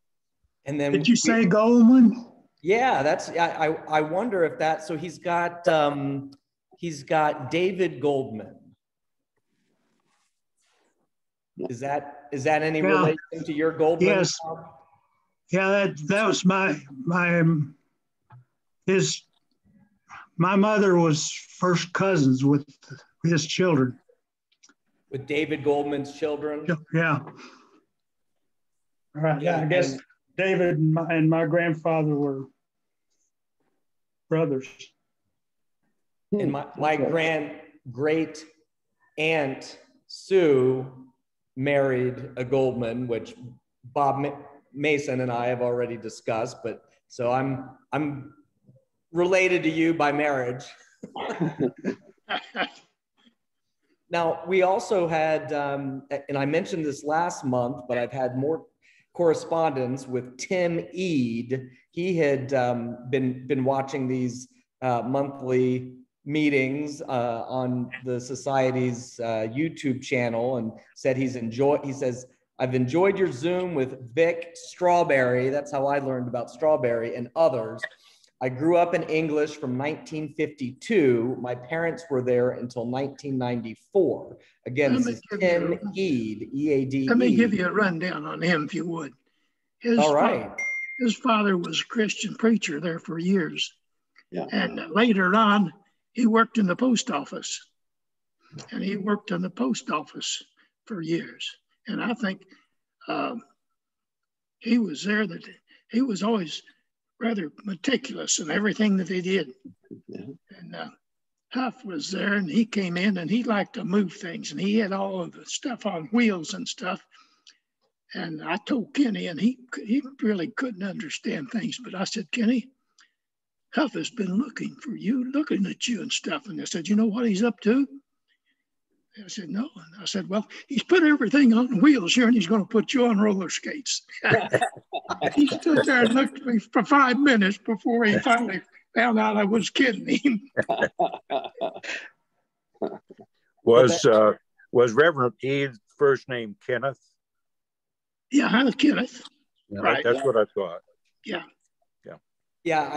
Speaker 4: then
Speaker 1: did you say Goldman?
Speaker 4: Yeah, that's I wonder if that, so he's got David Goldman. Is that any relation to your Goldman?
Speaker 9: Yes. Yeah, that was my mother was first cousins with his children.
Speaker 4: With David Goldman's children?
Speaker 9: Yeah. Right. Yeah, I guess David and my grandfather were brothers.
Speaker 4: And my great aunt Sue married a Goldman, which Bob Mason and I have already discussed, but so I'm related to you by marriage. Now, we also had, and I mentioned this last month, but I've had more correspondence with Tim Eade. He had been watching these monthly meetings on the Society's YouTube channel and said he says, I've enjoyed your Zoom with Vic Strawberry. That's how I learned about Strawberry and others. I grew up in English from 1952. My parents were there until 1994. Again, this is Tim Eade, E-A-D-E.
Speaker 1: Let me give you a rundown on him, if you would.
Speaker 4: All right.
Speaker 1: His father was a Christian preacher there for years.
Speaker 2: Yeah.
Speaker 1: And later on, he worked in the post office. And he worked in the post office for years. And I think he was there he was always rather meticulous in everything that they did.
Speaker 2: Yeah.
Speaker 1: And Huff was there, and he came in, and he liked to move things, and he had all of the stuff on wheels and stuff. And I told Kenny, and he really couldn't understand things, but I said, Kenny, Huff has been looking for you, looking at you and stuff. And I said, you know what he's up to? I said, no. And I said, well, he's put everything on wheels here, and he's going to put you on roller skates. He stood there and looked at me for 5 minutes before he finally found out I was kidding him.
Speaker 6: Was Reverend Eve's first name Kenneth?
Speaker 1: Yeah, I was Kenneth.
Speaker 8: Yeah.
Speaker 1: Right.
Speaker 6: That's what I thought.
Speaker 1: Yeah.
Speaker 4: Yeah,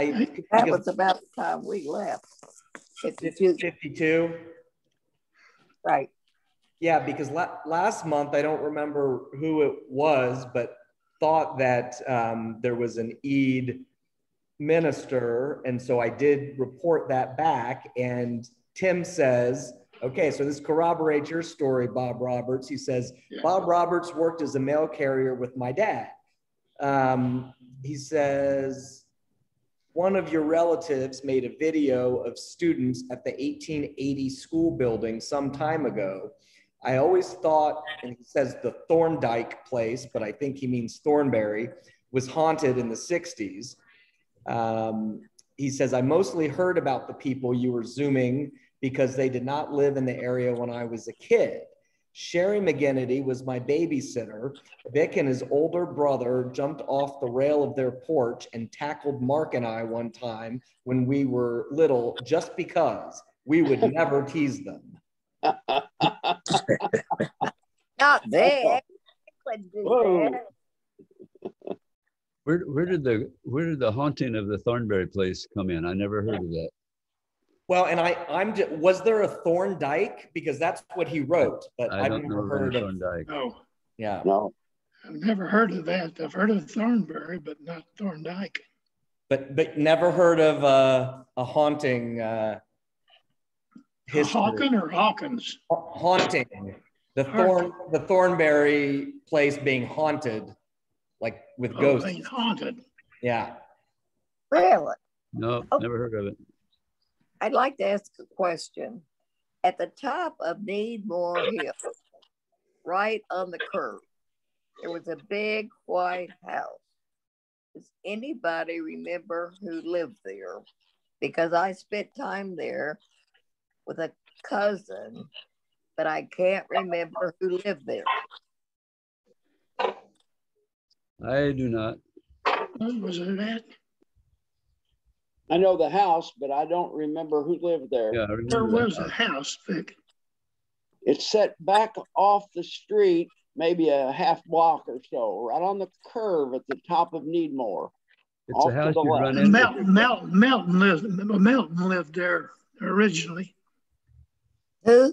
Speaker 5: That was about the time we left. 52.
Speaker 4: 52.
Speaker 5: Right.
Speaker 4: Yeah, because last month, I don't remember who it was, but thought that there was an Eid minister. And so I did report that back. And Tim says, okay, so this corroborates your story, Bob Roberts. He says, Bob Roberts worked as a mail carrier with my dad. He says, one of your relatives made a video of students at the 1880 school building some time ago. I always thought, and he says the Thorndike place, but I think he means Thornbury, was haunted in the 60s. He says, I mostly heard about the people you were zooming because they did not live in the area when I was a kid. Sherry Megenity was my babysitter. Vic and his older brother jumped off the rail of their porch and tackled Mark and I one time when we were little, just because we would never tease them.
Speaker 5: Not Vic. Wouldn't do
Speaker 2: Whoa.
Speaker 5: that.
Speaker 8: Where did the haunting of the Thornbury place come in? I never heard of that.
Speaker 4: Well, and I'm just, was there a Thorndike? Because that's what he wrote, but
Speaker 8: I
Speaker 4: I've
Speaker 8: don't know
Speaker 4: never heard of.
Speaker 8: Thorndike.
Speaker 1: No,
Speaker 4: Yeah.
Speaker 2: No.
Speaker 1: I've never heard of that. I've heard of Thornbury, but not Thorndike.
Speaker 4: But never heard of a haunting history.
Speaker 1: Hawken or Hawkins?
Speaker 4: Haunting. The Thornbury place being haunted, like with ghosts.
Speaker 1: Being haunted.
Speaker 4: Yeah.
Speaker 5: Really?
Speaker 8: No,
Speaker 5: Oh.
Speaker 8: never heard of it.
Speaker 5: I'd like to ask a question. At the top of Needmore Hill, right on the curve, there was a big white house. Does anybody remember who lived there? Because I spent time there with a cousin, but I can't remember who lived there.
Speaker 8: I do not.
Speaker 1: What was it at?
Speaker 2: I know the house, but I don't remember who lived there.
Speaker 8: Yeah, I
Speaker 1: There
Speaker 8: remember that
Speaker 1: was a
Speaker 8: house.
Speaker 1: house, Vic.
Speaker 2: It's set back off the street, maybe a half block or so, right on the curve at the top of Needmore.
Speaker 8: It's
Speaker 2: Off
Speaker 8: a
Speaker 2: to
Speaker 8: house
Speaker 2: the
Speaker 8: you
Speaker 2: left.
Speaker 8: run into.
Speaker 1: Melton lived there originally.
Speaker 5: Who?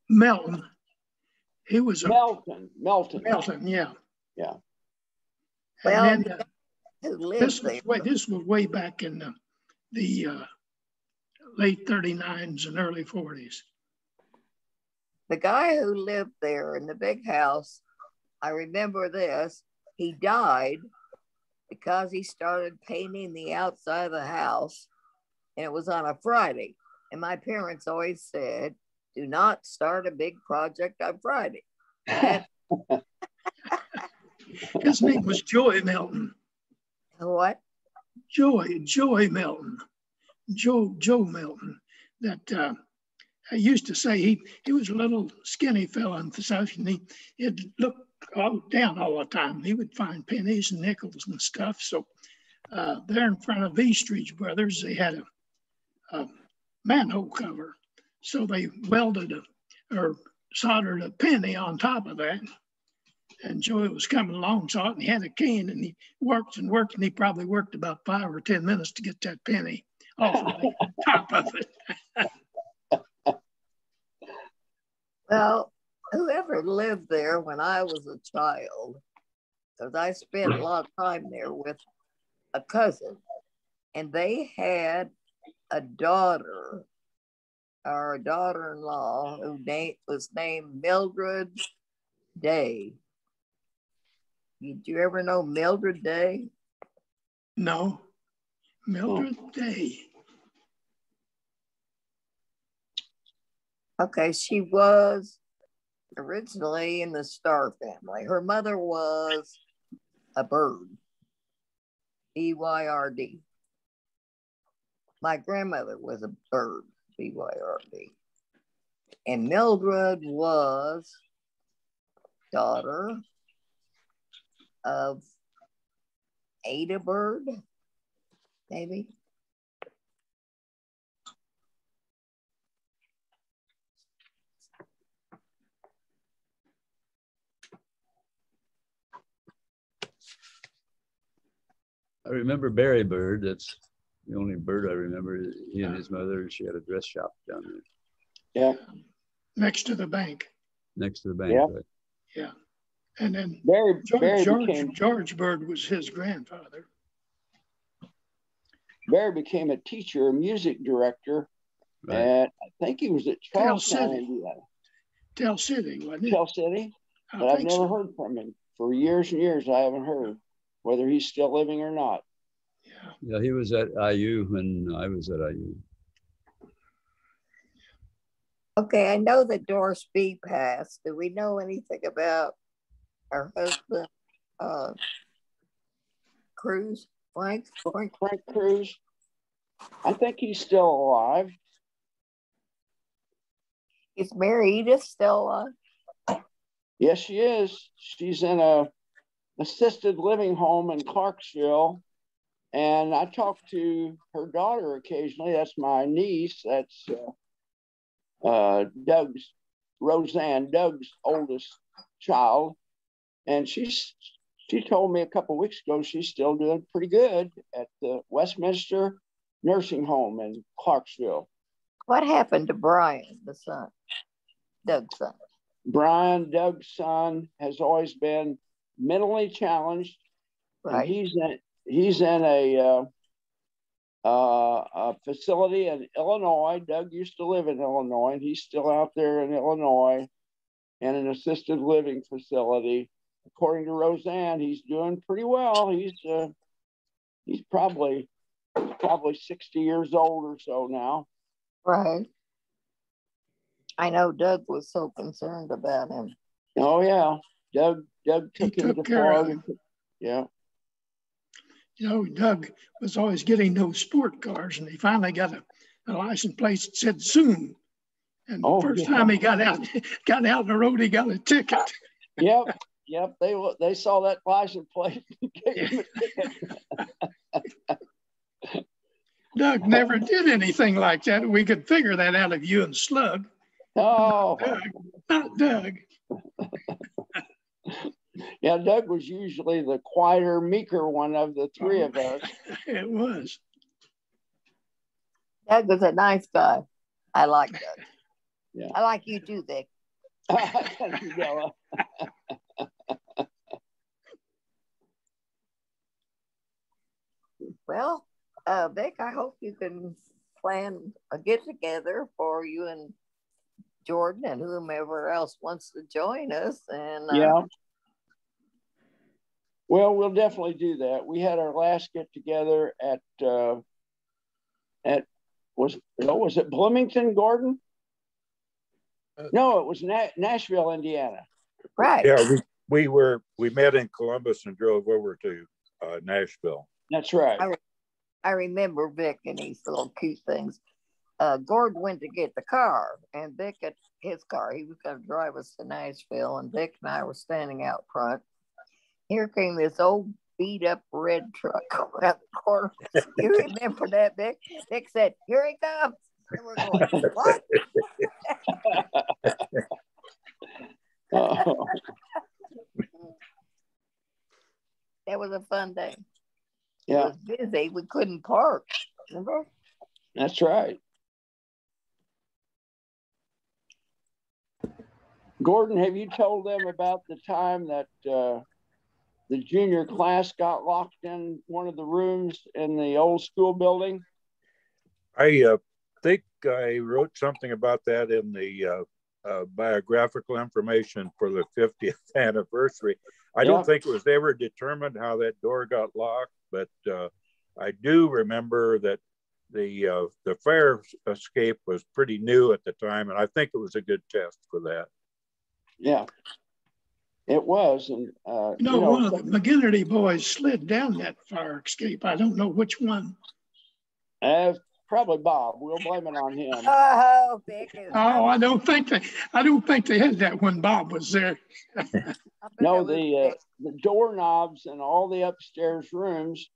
Speaker 1: Melton. He was a
Speaker 2: Melton.
Speaker 1: Melton, yeah.
Speaker 2: Yeah.
Speaker 5: Well,
Speaker 1: And then,
Speaker 5: who lived there?
Speaker 1: this was way back in the late 39s and early 40s.
Speaker 5: The guy who lived there in the big house, I remember this, he died because he started painting the outside of the house, and it was on a Friday. And my parents always said, do not start a big project on Friday.
Speaker 1: His name was Joey Melton.
Speaker 5: What?
Speaker 1: Joey Melton. Joe Melton. That I used to say he was a little skinny fella and such, and he'd look down all the time. He would find pennies and nickels and stuff. So there in front of Eastridge Brothers, they had a manhole cover. So they welded or soldered a penny on top of that. And Joey was coming along, saw it, and he had a cane, and he worked, and he probably worked about 5 or 10 minutes to get that penny off of the top of it.
Speaker 5: Well, whoever lived there when I was a child, because I spent a lot of time there with a cousin, and they had a daughter or a daughter-in-law who was named Mildred Day. Did you ever know Mildred Day?
Speaker 1: No. Mildred Day.
Speaker 5: Okay, she was originally in the Star family. Her mother was a bird, B-Y-R-D. My grandmother was a bird, B-Y-R-D. And Mildred was daughter of Ada Bird, maybe.
Speaker 8: I remember Barry Bird. That's the only bird I remember. He and his mother, she had a dress shop down there.
Speaker 2: Yeah.
Speaker 1: Next to the bank.
Speaker 8: Next to the bank.
Speaker 2: Yeah.
Speaker 8: Right?
Speaker 1: Yeah. And then
Speaker 2: George
Speaker 1: Bird was his grandfather.
Speaker 2: Barry became a teacher, a music director,
Speaker 8: Right.
Speaker 2: and I think he was at Charleston,
Speaker 1: City.
Speaker 2: Indiana.
Speaker 1: Tell City, wasn't it?
Speaker 2: Tell City,
Speaker 1: I
Speaker 2: but I've
Speaker 1: think
Speaker 2: never
Speaker 1: so.
Speaker 2: heard from him for years and years. I haven't heard whether he's still living or not.
Speaker 8: Yeah, he was at IU when I was at IU.
Speaker 5: Okay, I know that Doris B passed. Do we know anything about her husband, Cruz? Frank
Speaker 2: Cruz. I think he's still alive.
Speaker 5: Is Mary Edith still alive?
Speaker 2: Yes, she is. She's in a assisted living home in Clarksville. And I talk to her daughter occasionally. That's my niece. That's Roseanne, Doug's oldest child. And she told me a couple of weeks ago she's still doing pretty good at the Westminster Nursing Home in Clarksville.
Speaker 5: What happened to Brian, the son, Doug's son?
Speaker 2: Brian, Doug's son, has always been mentally challenged.
Speaker 5: Right.
Speaker 2: And he's in a facility in Illinois. Doug used to live in Illinois, and he's still out there in Illinois in an assisted living facility. According to Roseanne, he's doing pretty well. He's probably 60 years old or so now.
Speaker 5: Right. I know Doug was so concerned about him.
Speaker 2: Oh yeah, Doug took him to Florida. Yeah.
Speaker 1: You know, Doug was always getting those sport cars, and he finally got a license plate that said soon. And the first time he got out on the road, he got a ticket.
Speaker 2: Yep. They saw that license plate and gave him a ticket.
Speaker 1: Doug never did anything like that. We could figure that out of you and Slug.
Speaker 2: Oh,
Speaker 1: not Doug.
Speaker 2: Yeah, Doug was usually the quieter, meeker one of the three of us.
Speaker 1: It was.
Speaker 5: Doug was a nice guy. I like Doug.
Speaker 2: Yeah.
Speaker 5: I like you too, Vic.
Speaker 2: Thank you, Della.
Speaker 5: Well, Vic, I hope you can plan a get-together for you and Jordan and whomever else wants to join us. And
Speaker 2: yeah. Well, we'll definitely do that. We had our last get-together at was it Bloomington, Gordon? No, it was Nashville, Indiana.
Speaker 5: Right.
Speaker 6: Yeah, we met in Columbus and drove over to Nashville.
Speaker 2: That's right.
Speaker 5: I remember Vic and these little cute things. Gordon went to get the car, and Vic at his car. He was going to drive us to Nashville, and Vic and I were standing out front. Here came this old beat-up red truck around the corner. You remember that, Vic? Vic said, "Here he comes." And we're going, what?
Speaker 2: Oh.
Speaker 5: That was a fun day.
Speaker 2: Yeah.
Speaker 5: It was busy. We couldn't park. Remember?
Speaker 2: That's right. Gordon, have you told them about the time that the junior class got locked in one of the rooms in the old school building?
Speaker 6: I think I wrote something about that in the biographical information for the 50th anniversary. I don't think it was ever determined how that door got locked, but I do remember that the fire escape was pretty new at the time, and I think it was a good test for that.
Speaker 2: Yeah, it was. And
Speaker 1: one of the Megenity boys slid down that fire escape. I don't know which one.
Speaker 2: Probably Bob. We'll blame it on him.
Speaker 5: Oh, Vic
Speaker 1: Oh, I don't think they had that when Bob was there.
Speaker 2: No, the doorknobs in all the upstairs rooms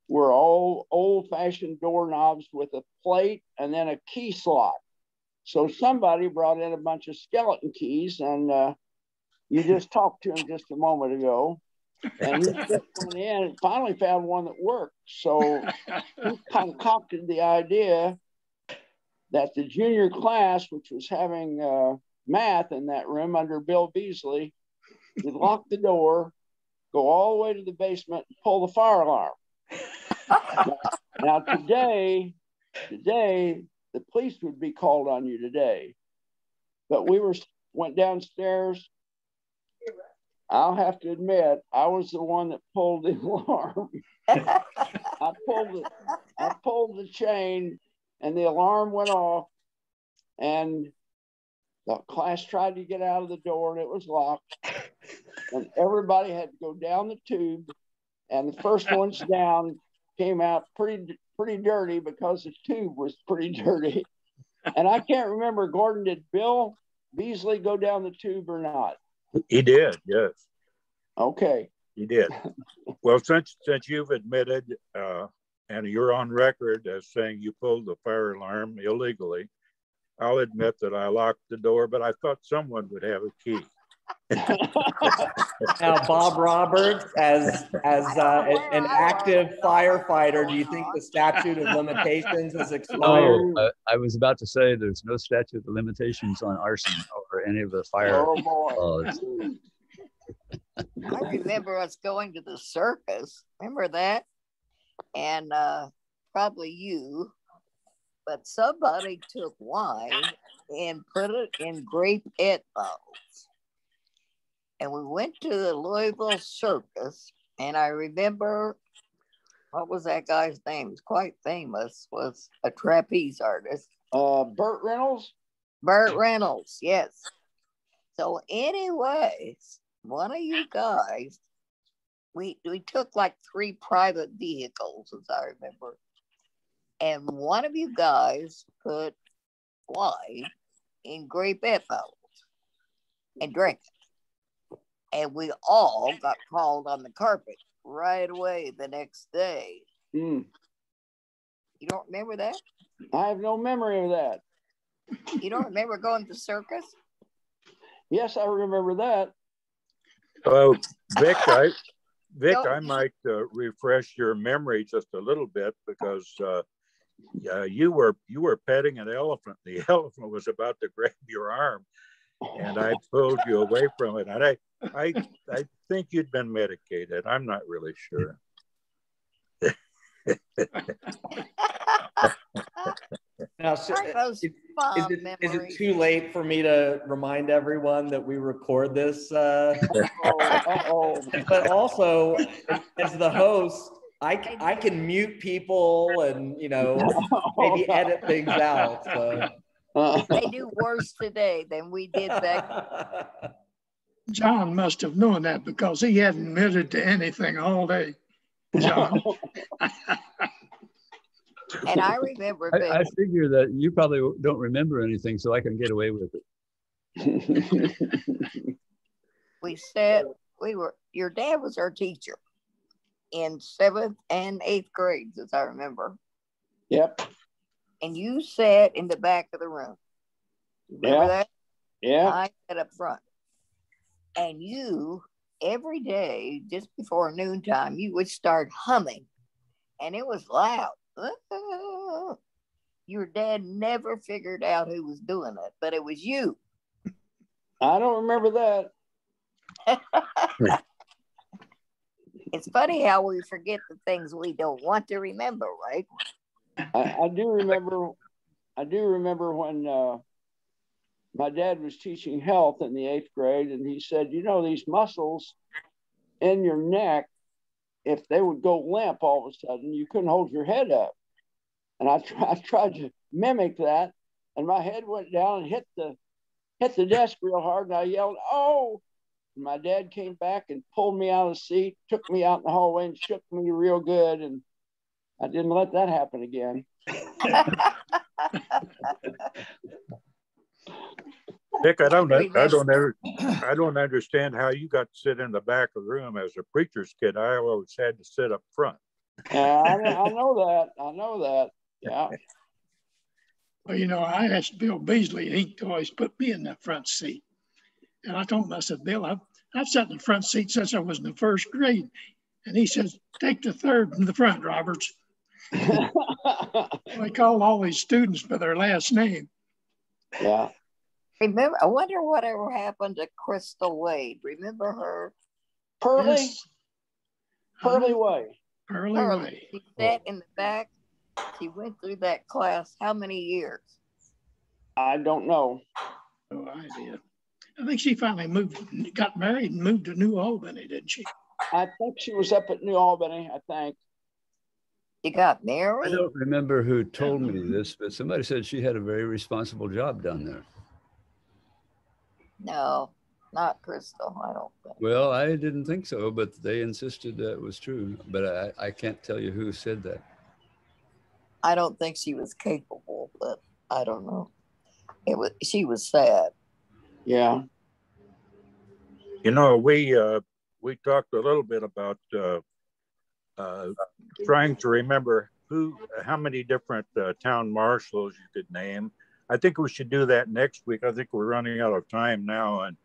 Speaker 2: were all old-fashioned doorknobs with a plate and then a key slot. So somebody brought in a bunch of skeleton keys, and you just talked to him just a moment ago, and he put one in and finally found one that worked. So he concocted the idea that the junior class, which was having math in that room under Bill Beasley, would lock the door, go all the way to the basement, and pull the fire alarm. Now today, the police would be called on you today. But went downstairs. I'll have to admit, I was the one that pulled the alarm. I pulled the chain, and the alarm went off, and the class tried to get out of the door, and it was locked. And everybody had to go down the tube, and the first ones down came out pretty dirty because the tube was pretty dirty. And I can't remember, Gordon, did Bill Beasley go down the tube or not?
Speaker 6: He did, yes.
Speaker 2: Okay.
Speaker 6: He did. Well, since you've admitted and you're on record as saying you pulled the fire alarm illegally, I'll admit that I locked the door, but I thought someone would have a key.
Speaker 4: Now, Bob Roberts, as an active firefighter, do you think the statute of limitations has expired?
Speaker 8: Oh, I was about to say there's no statute of limitations on arson or any of the fire laws.
Speaker 5: I remember us going to the circus. Remember that? And probably you, but somebody took wine and put it in grape bottles. And we went to the Louisville Circus, and I remember, what was that guy's name? He was quite famous, was a trapeze artist.
Speaker 2: Burt Reynolds?
Speaker 5: Burt Reynolds, yes. So anyways, one of you guys, we took like 3 private vehicles, as I remember. And one of you guys put wine in grape bottles and drank it. And we all got called on the carpet right away the next day. You don't remember that?
Speaker 2: I have no memory of that.
Speaker 5: You don't remember going to the circus?
Speaker 2: Yes, I remember that.
Speaker 6: Oh, Vic, I might refresh your memory just a little bit, because you were petting an elephant. The elephant was about to grab your arm, and I pulled you away from it. And I think you'd been medicated. I'm not really sure.
Speaker 4: Now, is it too late for me to remind everyone that we record this? But also, as the host, I can mute people and maybe edit things out. So.
Speaker 5: They do worse today than we did back.
Speaker 1: John must have known that, because he hadn't admitted to anything all day. John.
Speaker 5: And I remember.
Speaker 8: I figure that you probably don't remember anything, so I can get away with it.
Speaker 5: We said your dad was our teacher in 7th and 8th grades, as I remember.
Speaker 2: Yep.
Speaker 5: And you sat in the back of the room. Remember that?
Speaker 2: Yeah.
Speaker 5: I sat up front. And you, every day, just before noontime, you would start humming. And it was loud. Your dad never figured out who was doing it, but it was you.
Speaker 2: I don't remember that.
Speaker 5: It's funny how we forget the things we don't want to remember, right?
Speaker 2: I do remember when my dad was teaching health in the 8th grade, and he said, these muscles in your neck if they would go limp all of a sudden, you couldn't hold your head up. And I tried to mimic that, and my head went down and hit the desk real hard, and I yelled, "Oh!" And my dad came back and pulled me out of the seat, took me out in the hallway, and shook me real good, and I didn't let that happen again.
Speaker 6: Vic, I don't understand how you got to sit in the back of the room as a preacher's kid. I always had to sit up front.
Speaker 2: Yeah, I know that. I know that. Yeah.
Speaker 1: Well, you know, I asked Bill Beasley, and he always put me in the front seat. And I told him, I said, Bill, I've sat in the front seat since I was in the first grade. And he says, take the third in the front, Roberts. They called all these students by their last name.
Speaker 2: Yeah.
Speaker 5: Remember, I wonder whatever happened to Crystal Wade. Remember her?
Speaker 2: Pearly?
Speaker 1: Yes.
Speaker 2: Pearly Way.
Speaker 1: Pearly Way.
Speaker 5: She sat in the back. She went through that class how many years?
Speaker 2: I don't know.
Speaker 1: No idea. I think she finally got married and moved to New Albany, didn't she?
Speaker 2: I think she was up at New Albany, I think.
Speaker 5: She got married?
Speaker 8: I don't remember who told me this, but somebody said she had a very responsible job down there.
Speaker 5: No, not Crystal, I don't think.
Speaker 8: Well, I didn't think so, but they insisted that was true. But I can't tell you who said that.
Speaker 5: I don't think she was capable, but I don't know. She was sad.
Speaker 2: Yeah.
Speaker 6: You know, we talked a little bit about trying to remember how many different town marshals you could name. I think we should do that next week. I think we're running out of time now, and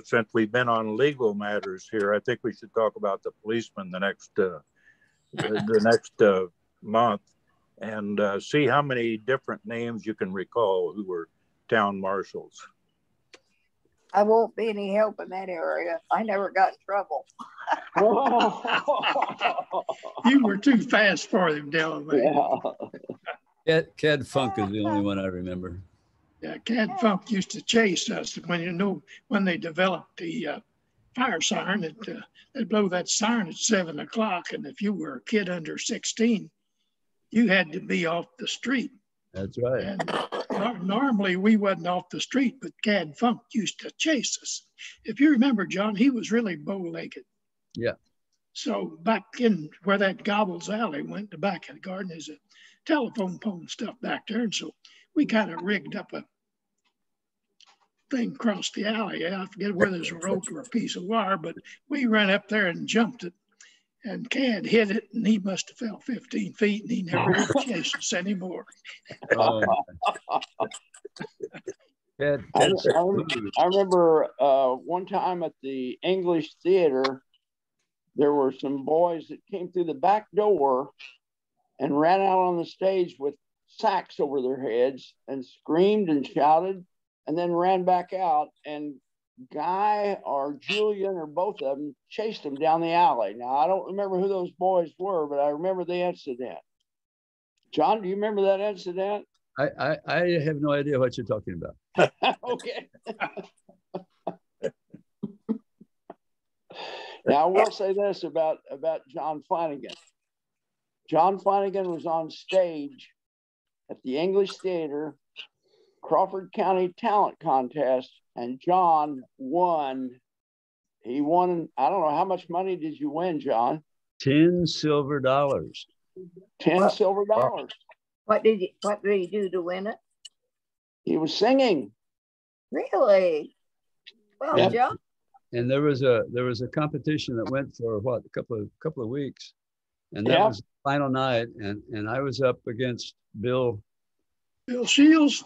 Speaker 6: since we've been on legal matters here, I think we should talk about the policeman the next month, and see how many different names you can recall who were town marshals.
Speaker 5: I won't be any help in that area. I never got in trouble.
Speaker 1: You were too fast for them, Della.
Speaker 2: Yeah.
Speaker 8: Cad Funk is the only one I remember.
Speaker 1: Yeah, Cad Funk used to chase us when they developed the fire siren. They'd blow that siren at 7 o'clock, and if you were a kid under 16, you had to be off the street.
Speaker 8: That's right.
Speaker 1: And normally we wasn't off the street, but Cad Funk used to chase us. If you remember, John, he was really bow-legged.
Speaker 8: Yeah.
Speaker 1: So back in where that Gobbles Alley went, the back of the garden, there's a telephone pole and stuff back there. And so we kind of rigged up a thing across the alley. I forget whether there's a rope or a piece of wire, but we ran up there and jumped it. And Cad hit it, and he must have fell 15 feet, and he never did chase us anymore.
Speaker 8: I
Speaker 2: remember one time at the English Theater, there were some boys that came through the back door and ran out on the stage with sacks over their heads and screamed and shouted, and then ran back out, and Guy or Julian or both of them chased them down the alley. Now, I don't remember who those boys were, but I remember the incident. John, do you remember that incident?
Speaker 8: I have no idea what you're talking about.
Speaker 2: Okay. Now, I will say this about John Flanigan. John Flanigan was on stage at the English Theater, Crawford County Talent Contest, and John won. He won, I don't know, how much money did you win, John?
Speaker 8: $10 silver.
Speaker 2: $10 silver.
Speaker 5: What did he do to win it?
Speaker 2: He was singing.
Speaker 5: Really? Well,
Speaker 8: Yeah.
Speaker 5: John.
Speaker 8: And there was a competition that went for what, a couple of weeks, and that was the final night, and I was up against Bill Shields.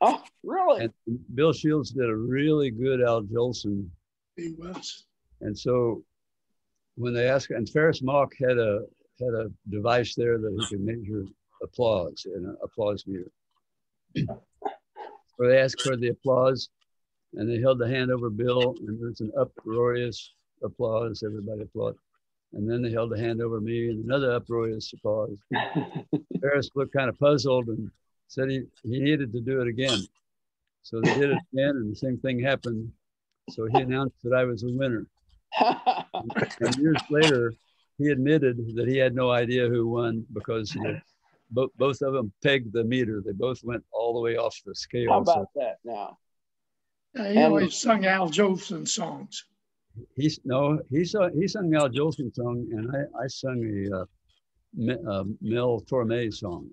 Speaker 2: Oh, really?
Speaker 8: And Bill Shields did a really good Al Jolson.
Speaker 1: He was.
Speaker 8: And so when they asked, and Ferris Mock had a device there that he could measure applause in an applause meter. So they asked for the applause, and they held the hand over Bill, and there's an uproarious applause. Everybody applauded. And then they held the hand over me, and another uproarious applause. Ferris looked kind of puzzled and said he needed to do it again. So they did it again, and the same thing happened. So he announced that I was a winner. And years later, he admitted that he had no idea who won because both of them pegged the meter. They both went all the way off the scale.
Speaker 2: How about that now?
Speaker 1: He always sung Al Jolson songs.
Speaker 8: He sung Al Jolson song, and I sung a Mel Torme song.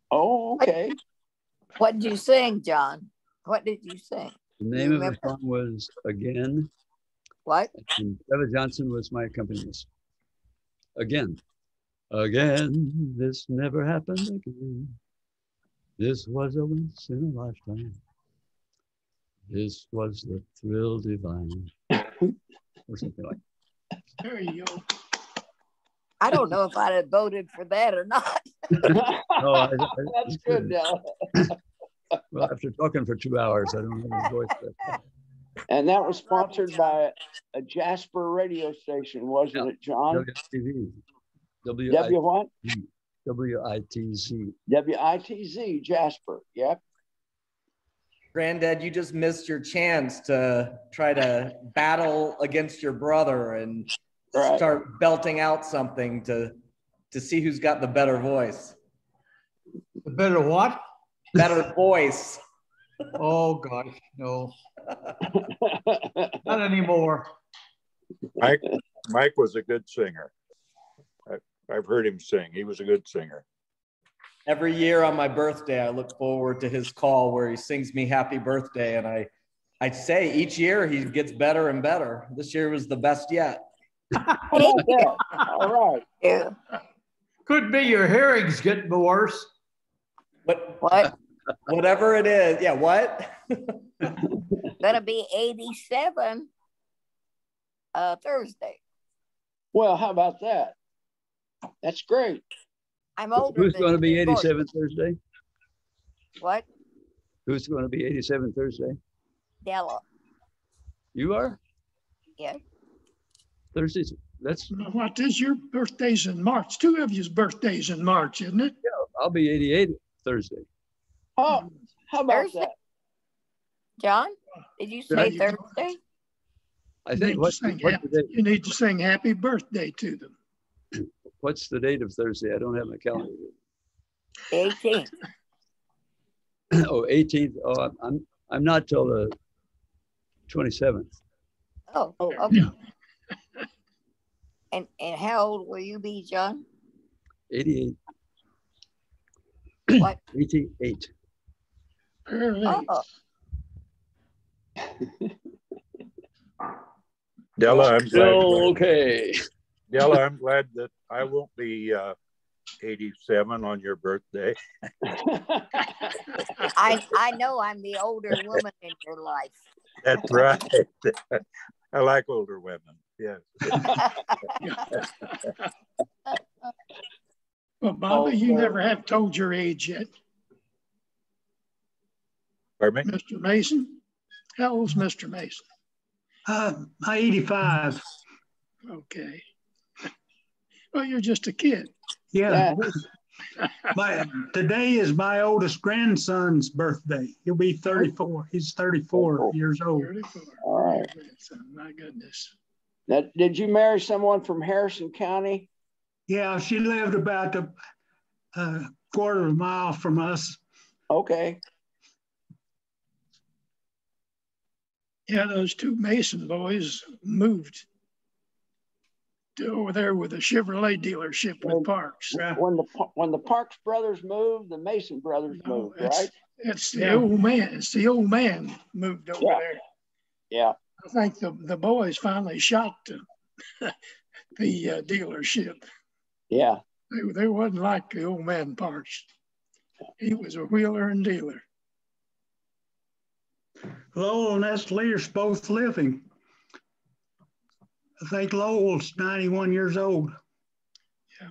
Speaker 2: Oh, okay.
Speaker 5: What did you sing, John? What did you sing?
Speaker 8: The name of the song was Again.
Speaker 5: What?
Speaker 8: And Trevor Johnson was my accompanist. Again. Again, this never happened again. This was a once in a lifetime. This was the thrill divine. Or something like that.
Speaker 1: There you go.
Speaker 5: I don't know if I'd have voted for that or not.
Speaker 8: No,
Speaker 2: That's good, Della.
Speaker 8: Well, after talking for 2 hours, I don't have a voice.
Speaker 2: And that was sponsored by a Jasper radio station, wasn't it, John?
Speaker 8: WTV.
Speaker 2: W what?
Speaker 8: WITZ.
Speaker 2: WITZ, Jasper. Yep.
Speaker 4: Granddad, you just missed your chance to try to battle against your brother and start belting out something to see who's got the better voice.
Speaker 7: The better what?
Speaker 4: Better voice.
Speaker 7: Oh, gosh, no. Not anymore.
Speaker 6: Mike was a good singer. I've heard him sing. He was a good singer.
Speaker 4: Every year on my birthday, I look forward to his call where he sings me happy birthday. And I'd say each year he gets better and better. This year was the best yet.
Speaker 2: All right.
Speaker 5: Yeah.
Speaker 7: Could be your hearing's getting worse.
Speaker 5: What?
Speaker 4: Whatever it is. Yeah, what?
Speaker 5: Gonna be 87 Thursday.
Speaker 2: Well, how about that? That's great.
Speaker 5: I'm older.
Speaker 8: Who's going to be 87 Thursday?
Speaker 5: What?
Speaker 8: Who's going to be 87 Thursday?
Speaker 5: Della.
Speaker 8: You are?
Speaker 5: Yeah.
Speaker 8: Thursdays. That's
Speaker 1: what is your birthday's in March? Two of you's birthdays in March, isn't it?
Speaker 8: Yeah, I'll be 88 Thursday.
Speaker 2: Oh, how about
Speaker 5: Thursday?
Speaker 2: that?
Speaker 5: John, did you say Thursday?
Speaker 8: I think
Speaker 1: you need to sing happy birthday to them.
Speaker 8: What's the date of Thursday? I don't have my calendar.
Speaker 5: 18th.
Speaker 8: Oh, 18th. Oh, I'm not till the 27th.
Speaker 5: Oh, okay. And how old will you be, John?
Speaker 8: 88.
Speaker 5: What?
Speaker 8: 88.
Speaker 5: Oh.
Speaker 6: Della, I'm glad.
Speaker 8: Okay.
Speaker 6: Della, I'm glad that I won't be 87 on your birthday.
Speaker 5: I know I'm the older woman in your life.
Speaker 6: That's right. I like older women. Yes.
Speaker 1: Well, Bobby, you never have told your age yet.
Speaker 6: Pardon me?
Speaker 1: Mr. Mason? How old's Mr. Mason?
Speaker 9: I'm 85.
Speaker 1: Okay. Well, you're just a kid.
Speaker 9: Yeah. Today is my oldest grandson's birthday. He'll be 34. He's 34 years old.
Speaker 1: 34.
Speaker 2: All right.
Speaker 1: My goodness.
Speaker 2: Now, did you marry someone from Harrison County?
Speaker 9: Yeah, she lived about a quarter of a mile from us.
Speaker 2: Okay.
Speaker 1: Yeah, those two Mason boys moved to over there with a Chevrolet dealership with Parks.
Speaker 2: When the Parks brothers moved, the Mason brothers moved, right?
Speaker 1: It's the old man. It's the old man moved over there.
Speaker 2: Yeah.
Speaker 1: I think the boys finally shot the dealership.
Speaker 2: Yeah.
Speaker 1: They wasn't like the old man Parks. He was a wheeler and dealer.
Speaker 9: Lowell and Esther's both living. I think Lowell's 91 years old.
Speaker 1: Yeah.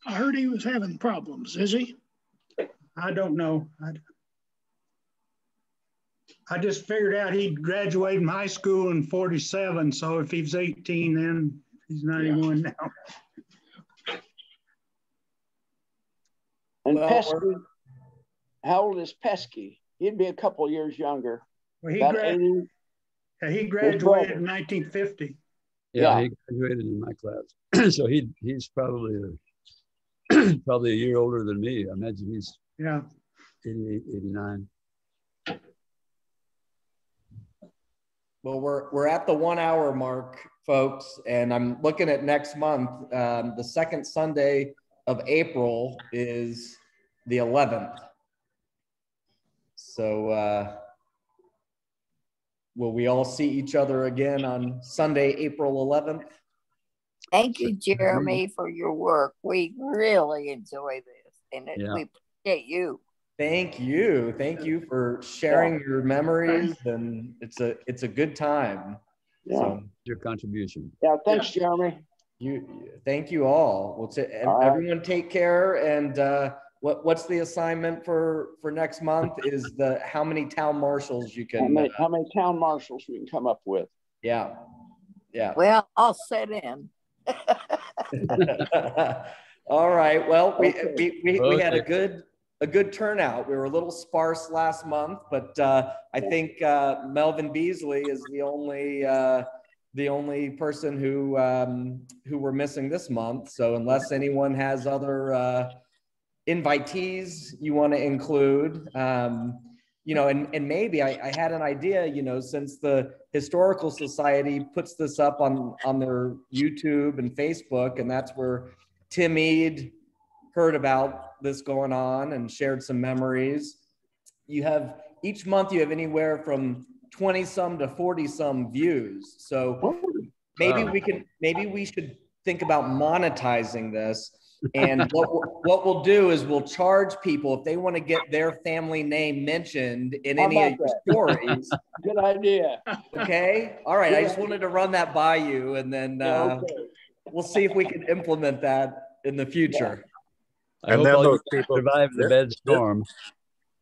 Speaker 1: I heard he was having problems. Is he?
Speaker 9: I don't know. I just figured out he'd graduated from high school in 47. So if he's 18, then he's 91 now.
Speaker 2: And Pesky, how old is Pesky? He'd be a couple years younger.
Speaker 9: Well, he graduated in 1950.
Speaker 8: Yeah, he graduated in my class. So he's probably probably a year older than me. I imagine he's 88, 89.
Speaker 4: Well, we're at the 1 hour mark, folks, and I'm looking at next month. The second Sunday of April is the 11th. So will we all see each other again on Sunday, April 11th?
Speaker 5: Thank you, Jeremy, for your work. We really enjoy this, and we appreciate you.
Speaker 4: Thank you. Thank you for sharing your memories, and it's a good time.
Speaker 2: Yeah.
Speaker 4: So
Speaker 8: your contribution.
Speaker 2: Yeah, thanks, Jeremy.
Speaker 4: Thank you all. Well, everyone take care. And what's the assignment for next month is how many town marshals you can
Speaker 2: how many town marshals we can come up with.
Speaker 4: Yeah.
Speaker 5: Well, I'll set in.
Speaker 4: All right. Well, we had a good turnout. We were a little sparse last month, but I think Melvin Beasley is the only person who we're missing this month. So unless anyone has other invitees you want to include, and maybe I had an idea, since the Historical Society puts this up on their YouTube and Facebook, and that's where Tim Eade heard about this going on and shared some memories. Each month you have anywhere from 20 some to 40 some views. So maybe we should think about monetizing this. And what we'll do is we'll charge people if they want to get their family name mentioned in any of your stories.
Speaker 2: Good idea.
Speaker 4: Okay. All right. I just wanted to run that by you, and then we'll see if we can implement that in the future.
Speaker 8: I hope all you survive the bad storm.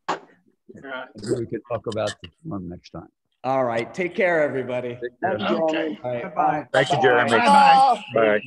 Speaker 8: We can talk about the storm next time.
Speaker 4: All right. Take care, everybody.
Speaker 1: Okay.
Speaker 4: All right.
Speaker 1: Bye-bye.
Speaker 6: Thank you, Jeremy.
Speaker 1: Bye-bye.
Speaker 6: Bye.